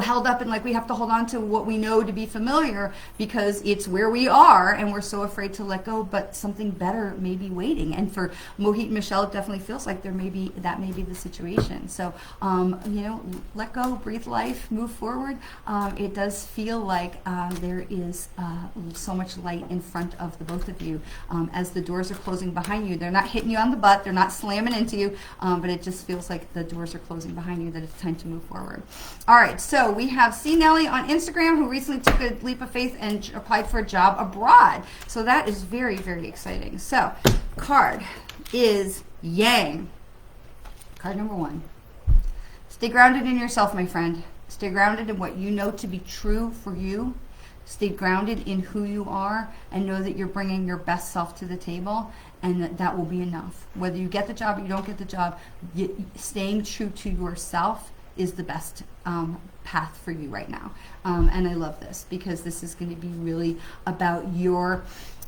held up and like we have to hold on to what we know to be familiar because it's where we are and we're so afraid to let go, but something better may be waiting. And for Mohit and Michelle, it definitely feels like that may be the situation. So, let go, breathe life, move forward. It does feel like there is so much light in front of the both of you as the doors are closing behind you. They're not hitting you on the butt, they're not slamming into you, but it just feels like the doors are closing behind you, that it's time to move forward. All right, so we have C. Nelly on Instagram, who recently took a leap of faith and applied for a job abroad. So that is very, very exciting. So card is Yang. Card number 1. Stay grounded in yourself, my friend. Stay grounded in what you know to be true for you. Stay grounded in who you are and know that you're bringing your best self to the table, and that will be enough. Whether you get the job or you don't get the job, staying true to yourself is the best path for you right now. And I love this because this is going to be really about your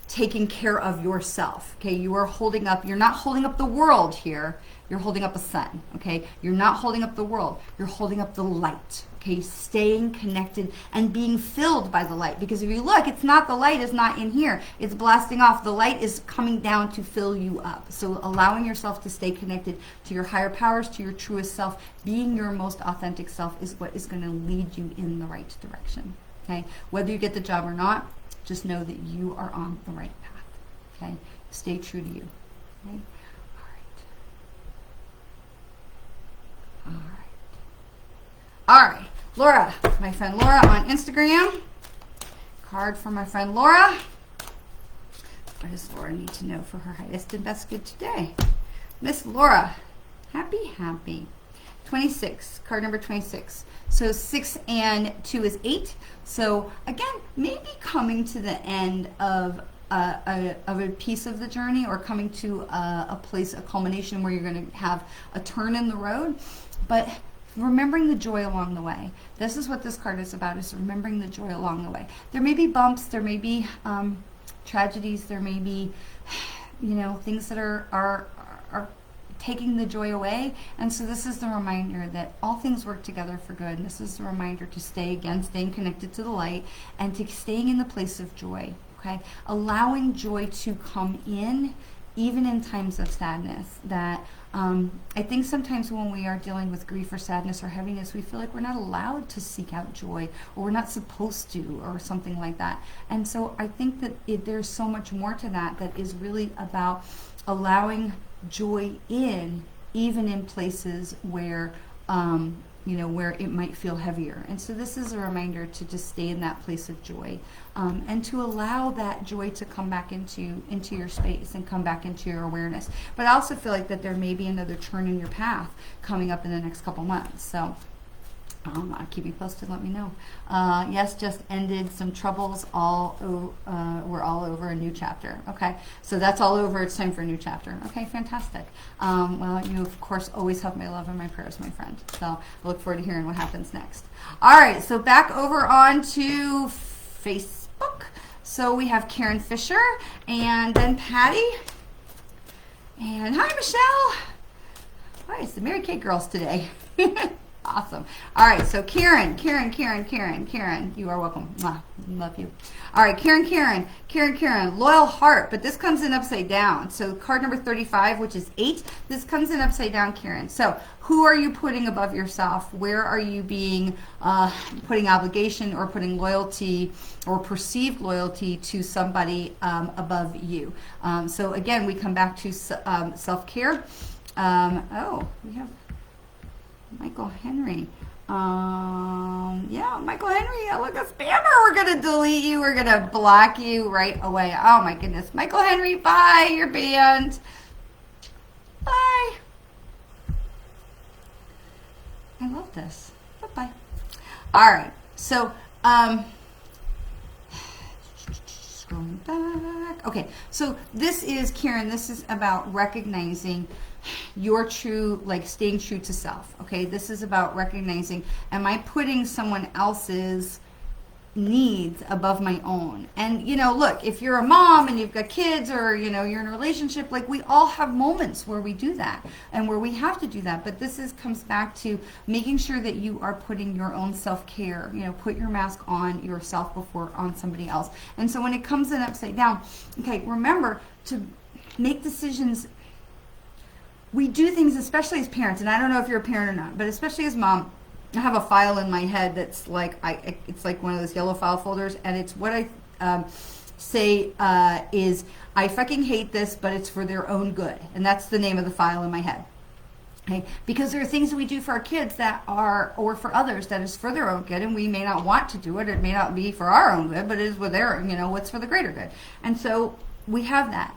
taking care of yourself. Okay, you're not holding up the world here. You're holding up a sun. Okay, you're not holding up the world. You're holding up the light. Okay, staying connected and being filled by the light. Because if you look, the light is not in here. It's blasting off. The light is coming down to fill you up. So allowing yourself to stay connected to your higher powers, to your truest self, being your most authentic self is what is going to lead you in the right direction. Okay, whether you get the job or not, just know that you are on the right path. Okay, stay true to you. Okay, all right. All right, Laura, my friend Laura on Instagram. Card for my friend Laura. What does Laura need to know for her highest and best good today? Miss Laura, happy. 26, card number 26. So 6 and 2 is 8. So again, maybe coming to the end of a piece of the journey, or coming to a place, a culmination where you're going to have a turn in the road. But remembering the joy along the way. This is what this card is about, is remembering the joy along the way. There may be bumps, there may be tragedies, there may be, things that are taking the joy away. And so this is the reminder that all things work together for good. And this is the reminder to staying connected to the light and to staying in the place of joy. Okay, allowing joy to come in even in times of sadness. That I think sometimes when we are dealing with grief or sadness or heaviness, we feel like we're not allowed to seek out joy, or we're not supposed to, or something like that. And so I think that there's so much more to that is really about allowing joy in, even in places where where it might feel heavier. And so this is a reminder to just stay in that place of joy, and to allow that joy to come back into your space and come back into your awareness. But I also feel like that there may be another turn in your path coming up in the next couple months. So Keep me posted. Let me know. Yes, just ended some troubles. We're all over a new chapter. Okay, so that's all over. It's time for a new chapter. Okay, fantastic. Well, you of course always have my love and my prayers, my friend. So I look forward to hearing what happens next. All right, so back over on to Facebook. So we have Karen Fisher and then Patty. And hi, Michelle. Hi, it's the Mary Kay girls today. Awesome. All right, so Karen, you are welcome. Mwah, love you. All right, Karen, loyal heart, but this comes in upside down. So card number 35, which is 8, this comes in upside down, Karen. So who are you putting above yourself? Where are you being, putting obligation or putting loyalty or perceived loyalty to somebody above you? So again, we come back to self-care. We have Michael Henry. Yeah, Michael Henry, look, a spammer. We're going to delete you. We're going to block you right away. Oh, my goodness. Michael Henry, bye. You're banned. Bye. I love this. Bye-bye. All right. So, scrolling back. Okay. So, this is, Karen, this is about recognizing your true, like staying true to self. Okay, this is about recognizing, am I putting someone else's needs above my own? And you know, look, if you're a mom and you've got kids, or you know, you're in a relationship, like we all have moments where we do that and where we have to do that. But this comes back to making sure that you are putting your own self-care, you know, put your mask on yourself before on somebody else. And so when it comes in upside down, okay, remember to make decisions. We do things, especially as parents, and I don't know if you're a parent or not, but especially as mom, I have a file in my head that's like, it's like one of those yellow file folders, and it's what I say is, I fucking hate this, but it's for their own good. And that's the name of the file in my head. Okay? Because there are things that we do for our kids that are, or for others, that is for their own good, and we may not want to do it. It may not be for our own good, but it is for their, you know, what's for the greater good. And so we have that.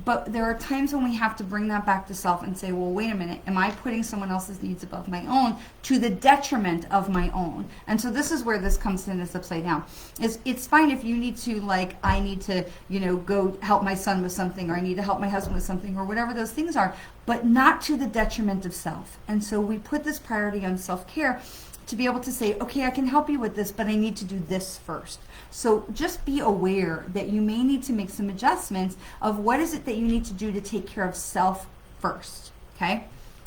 But there are times when we have to bring that back to self and say, well, wait a minute, am I putting someone else's needs above my own to the detriment of my own? And so this is where this comes in, this upside down. It's fine if you need to, like, I need to, you know, go help my son with something, or I need to help my husband with something, or whatever those things are, but not to the detriment of self. And so we put this priority on self-care to be able to say, okay, I can help you with this, but I need to do this first. So just be aware that you may need to make some adjustments of what is it that you need to do to take care of self first, okay?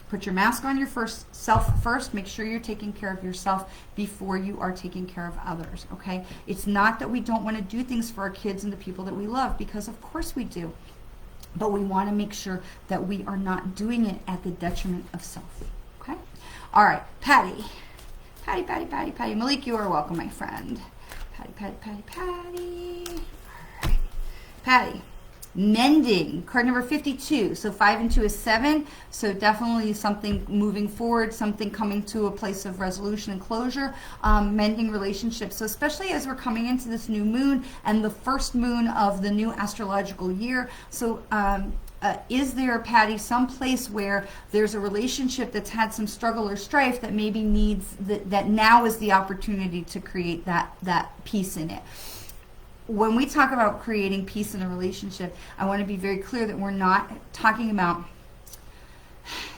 Put your mask on your self first. Make sure you're taking care of yourself before you are taking care of others, okay? It's not that we don't want to do things for our kids and the people that we love, because of course we do. But we want to make sure that we are not doing it at the detriment of self, okay? All right, Patty. Malik, you are welcome, my friend. Patty. All right. Patty, mending, card number 52. So 5 and 2 is 7. So definitely something moving forward, something coming to a place of resolution and closure, mending relationships. So especially as we're coming into this new moon and the first moon of the new astrological year. So is there, Patty, some place where there's a relationship that's had some struggle or strife that maybe needs, that now is the opportunity to create that peace in it? When we talk about creating peace in a relationship, I want to be very clear that we're not talking about,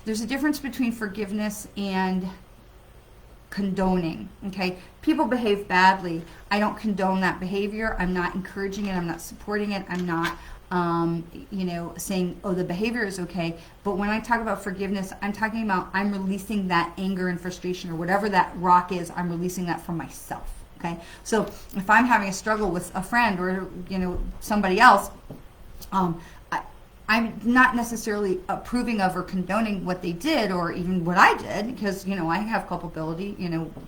there's a difference between forgiveness and condoning, okay? People behave badly. I don't condone that behavior. I'm not encouraging it. I'm not supporting it. I'm not saying, oh, the behavior is okay. But when I talk about forgiveness, I'm talking about I'm releasing that anger and frustration, or whatever that rock is, I'm releasing that from myself, okay? So if I'm having a struggle with a friend or, somebody else, I'm not necessarily approving of or condoning what they did or even what I did, because, I have culpability,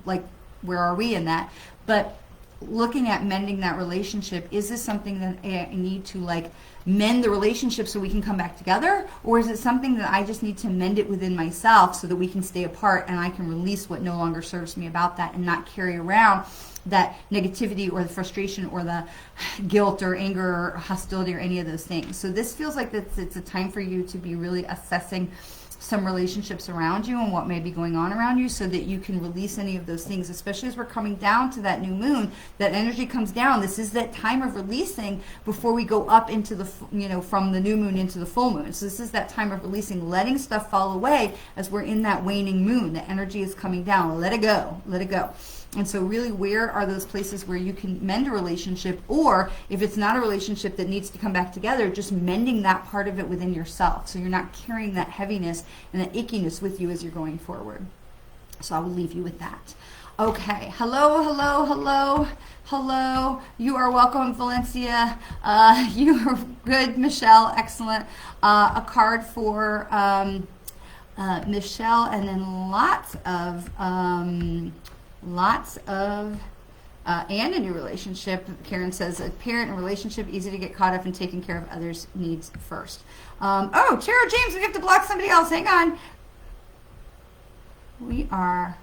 like, where are we in that? But looking at mending that relationship, is this something that I need to, like, mend the relationship so we can come back together? Or is it something that I just need to mend it within myself so that we can stay apart and I can release what no longer serves me about that and not carry around that negativity or the frustration or the guilt or anger or hostility or any of those things? So this feels like it's a time for you to be really assessing some relationships around you and what may be going on around you, so that you can release any of those things, especially as we're coming down to that new moon. That energy comes down. This is that time of releasing before we go up into the, from the new moon into the full moon. So this is that time of releasing, letting stuff fall away as we're in that waning moon. The energy is coming down. Let it go. Let it go. And so really, where are those places where you can mend a relationship? Or if it's not a relationship that needs to come back together, just mending that part of it within yourself, so you're not carrying that heaviness and that ickiness with you as you're going forward. So I will leave you with that. Okay. Hello, hello, hello, hello. You are welcome, Valencia. You are good, Michelle. Excellent. A card for Michelle, and then lots of and in your relationship. Karen says, a parent and relationship, easy to get caught up in taking care of others' needs first. Oh, Tara James, we have to block somebody else. Hang on. We are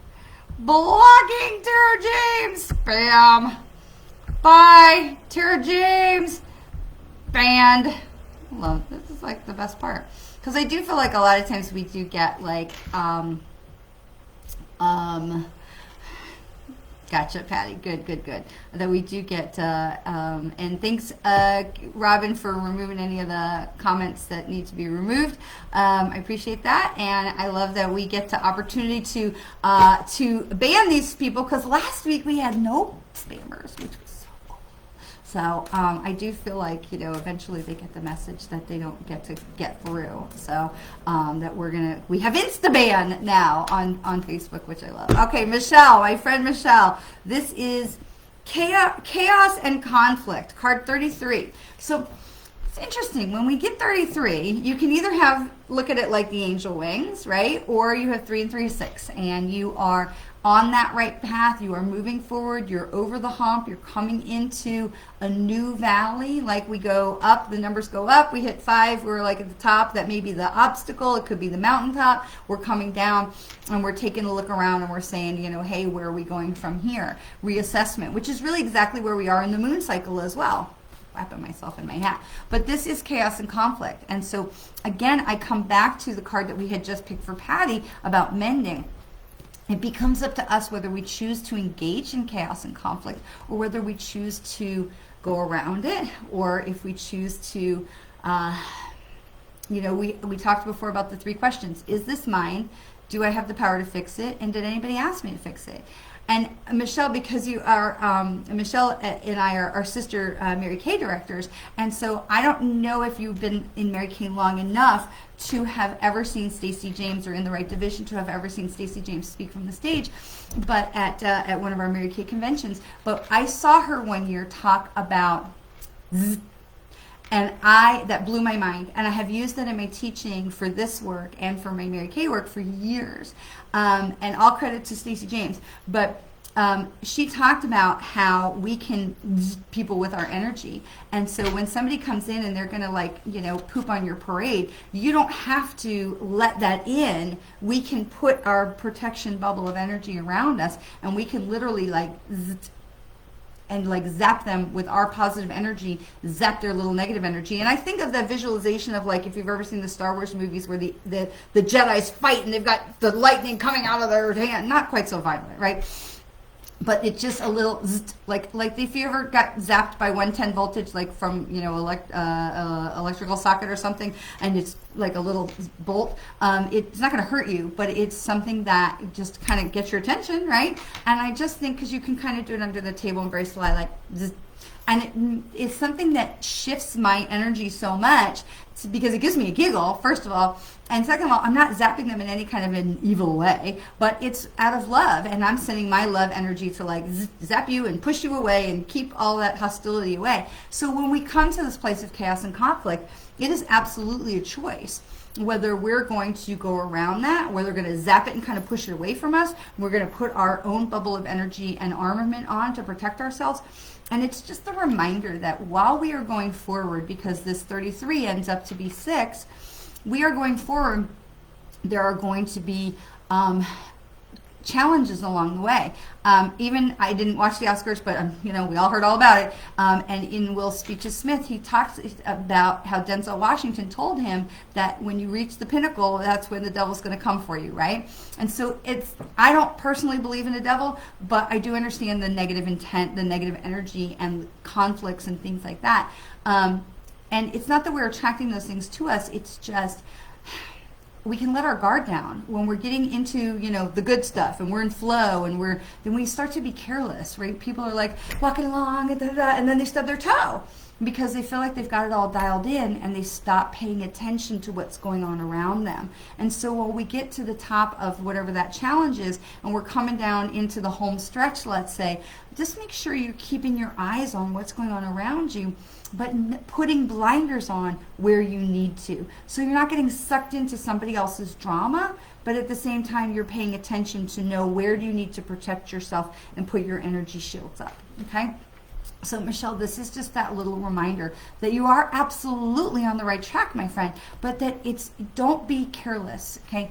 blocking Tara James. Spam. Bye, Tara James. Banned. Love, this is like the best part. Because I do feel like a lot of times we do get like, gotcha, Patty. Good, good, good. That we do get, and thanks, Robin, for removing any of the comments that need to be removed. I appreciate that, and I love that we get the opportunity to ban these people, because last week we had no spammers, which was so cool. So I do feel like, eventually they get the message that they don't get to get through. So that we have Instaban now on Facebook, which I love. Okay, Michelle, my friend Michelle. This is Chaos and Conflict, card 33. So it's interesting. When we get 33, you can either look at it like the angel wings, right? Or you have 3 and 3 is 6, and you are on that right path. You are moving forward. You're over the hump. You're coming into a new valley. Like we go up, the numbers go up. We hit 5. We're like at the top. That may be the obstacle. It could be the mountaintop. We're coming down, and we're taking a look around, and we're saying, hey, where are we going from here? Reassessment, which is really exactly where we are in the moon cycle as well. Wrapping myself in my hat. But this is chaos and conflict. And so, again, I come back to the card that we had just picked for Patty about mending. It becomes up to us whether we choose to engage in chaos and conflict, or whether we choose to go around it, or if we choose to, we talked before about the 3 questions. Is this mine? Do I have the power to fix it? And did anybody ask me to fix it? And Michelle, because you are, Michelle and I are sister Mary Kay directors, and so I don't know if you've been in Mary Kay long enough to have ever seen Stacey James, or in the right division to have ever seen Stacey James speak from the stage, but at one of our Mary Kay conventions. But I saw her one year talk about zzz, and that blew my mind. And I have used that in my teaching for this work and for my Mary Kay work for years. And all credit to Stacey James. But she talked about how we can people with our energy. And so when somebody comes in and they're going to poop on your parade, you don't have to let that in. We can put our protection bubble of energy around us, and we can literally and zap them with our positive energy, zap their little negative energy. And I think of the visualization of, if you've ever seen the Star Wars movies where the Jedis fight and they've got the lightning coming out of their hand. Not quite so violent, right? But it's just a little, like if you ever got zapped by 110 voltage, from, electrical socket or something, and it's like a little bolt, it's not going to hurt you, but it's something that just kind of gets your attention, right? And I just think, because you can kind of do it under the table and very sly, and it's something that shifts my energy so much, because it gives me a giggle, first of all, and second of all, I'm not zapping them in any kind of an evil way, but it's out of love, and I'm sending my love energy to zap you and push you away and keep all that hostility away. So when we come to this place of chaos and conflict, it is absolutely a choice whether we're going to go around that, whether we're going to zap it and kind of push it away from us. We're going to put our own bubble of energy and armament on to protect ourselves. And it's just a reminder that while we are going forward, because this 33 ends up to be 6, we are going forward, there are going to be challenges along the way. Even I didn't watch the Oscars, but we all heard all about it. And in Will Smith, he talks about how Denzel Washington told him that when you reach the pinnacle, that's when the devil's going to come for you, right? And so I don't personally believe in the devil, but I do understand the negative intent, the negative energy, and conflicts and things like that. And it's not that we're attracting those things to us. It's just we can let our guard down when we're getting into, the good stuff and we're in flow and then we start to be careless, right? People are like walking along and then they stub their toe because they feel like they've got it all dialed in and they stop paying attention to what's going on around them. And so when we get to the top of whatever that challenge is and we're coming down into the home stretch, let's say, just make sure you're keeping your eyes on what's going on around you, but putting blinders on where you need to. So you're not getting sucked into somebody else's drama, but at the same time you're paying attention to know where do you need to protect yourself and put your energy shields up, okay? So Michelle, this is just that little reminder that you are absolutely on the right track, my friend, but that don't be careless, okay?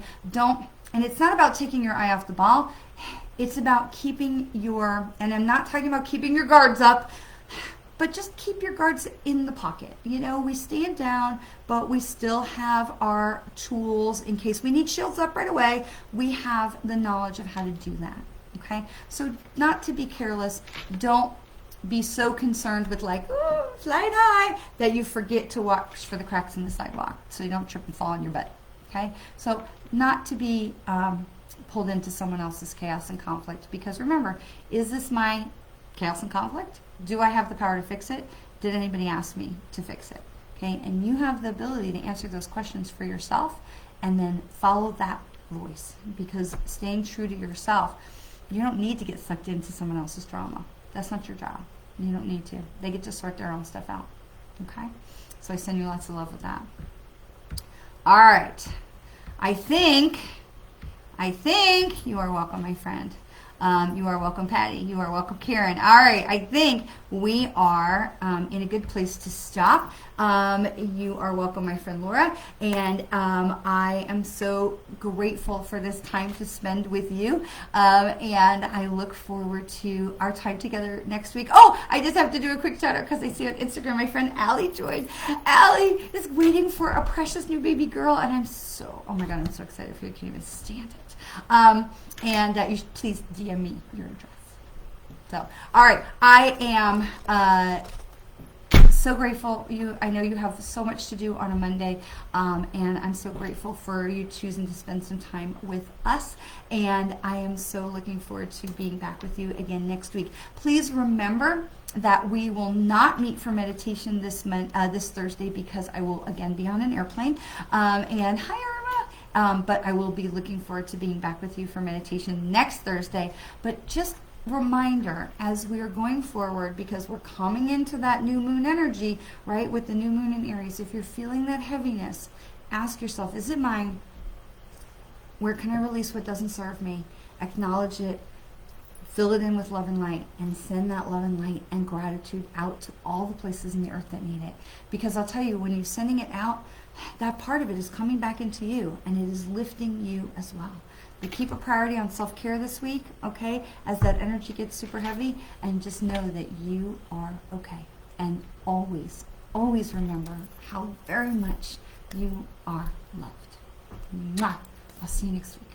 And it's not about taking your eye off the ball. It's about keeping and I'm not talking about keeping your guards up, but just keep your guards in the pocket. We stand down, but we still have our tools in case we need shields up right away. We have the knowledge of how to do that, okay? So not to be careless. Don't be so concerned with flying high that you forget to watch for the cracks in the sidewalk so you don't trip and fall on your butt, okay? So not to be pulled into someone else's chaos and conflict, because remember, is this my chaos and conflict? Do I have the power to fix it? Did anybody ask me to fix it? Okay, and you have the ability to answer those questions for yourself and then follow that voice, because staying true to yourself, you don't need to get sucked into someone else's drama. That's not your job. You don't need to. They get to sort their own stuff out. Okay? So I send you lots of love with that. All right. I think you are welcome, my friend. You are welcome, Patty. You are welcome, Karen. All right, I think we are in a good place to stop. You are welcome, my friend Laura. And I am so grateful for this time to spend with you. And I look forward to our time together next week. Oh, I just have to do a quick shout out because I see on Instagram my friend Allie joined. Allie is waiting for a precious new baby girl. And I'm oh my God, I'm so excited for you. I can't even stand it. And you should please DM me your address. So, all right, I am so grateful. I know you have so much to do on a Monday, and I'm so grateful for you choosing to spend some time with us. And I am so looking forward to being back with you again next week. Please remember that we will not meet for meditation this Thursday because I will again be on an airplane. And hi, Irma. But I will be looking forward to being back with you for meditation next Thursday. But just reminder as we are going forward, because we're coming into that new moon energy, right, with the new moon in Aries. If you're feeling that heaviness, ask yourself, is it mine? Where can I release what doesn't serve me? Acknowledge it, fill it in with love and light, and send that love and light and gratitude out to all the places in the earth that need it. Because I'll tell you, when you're sending it out, that part of it is coming back into you, and it is lifting you as well. But keep a priority on self-care this week, okay, as that energy gets super heavy, and just know that you are okay. And always, always remember how very much you are loved. Mwah! I'll see you next week.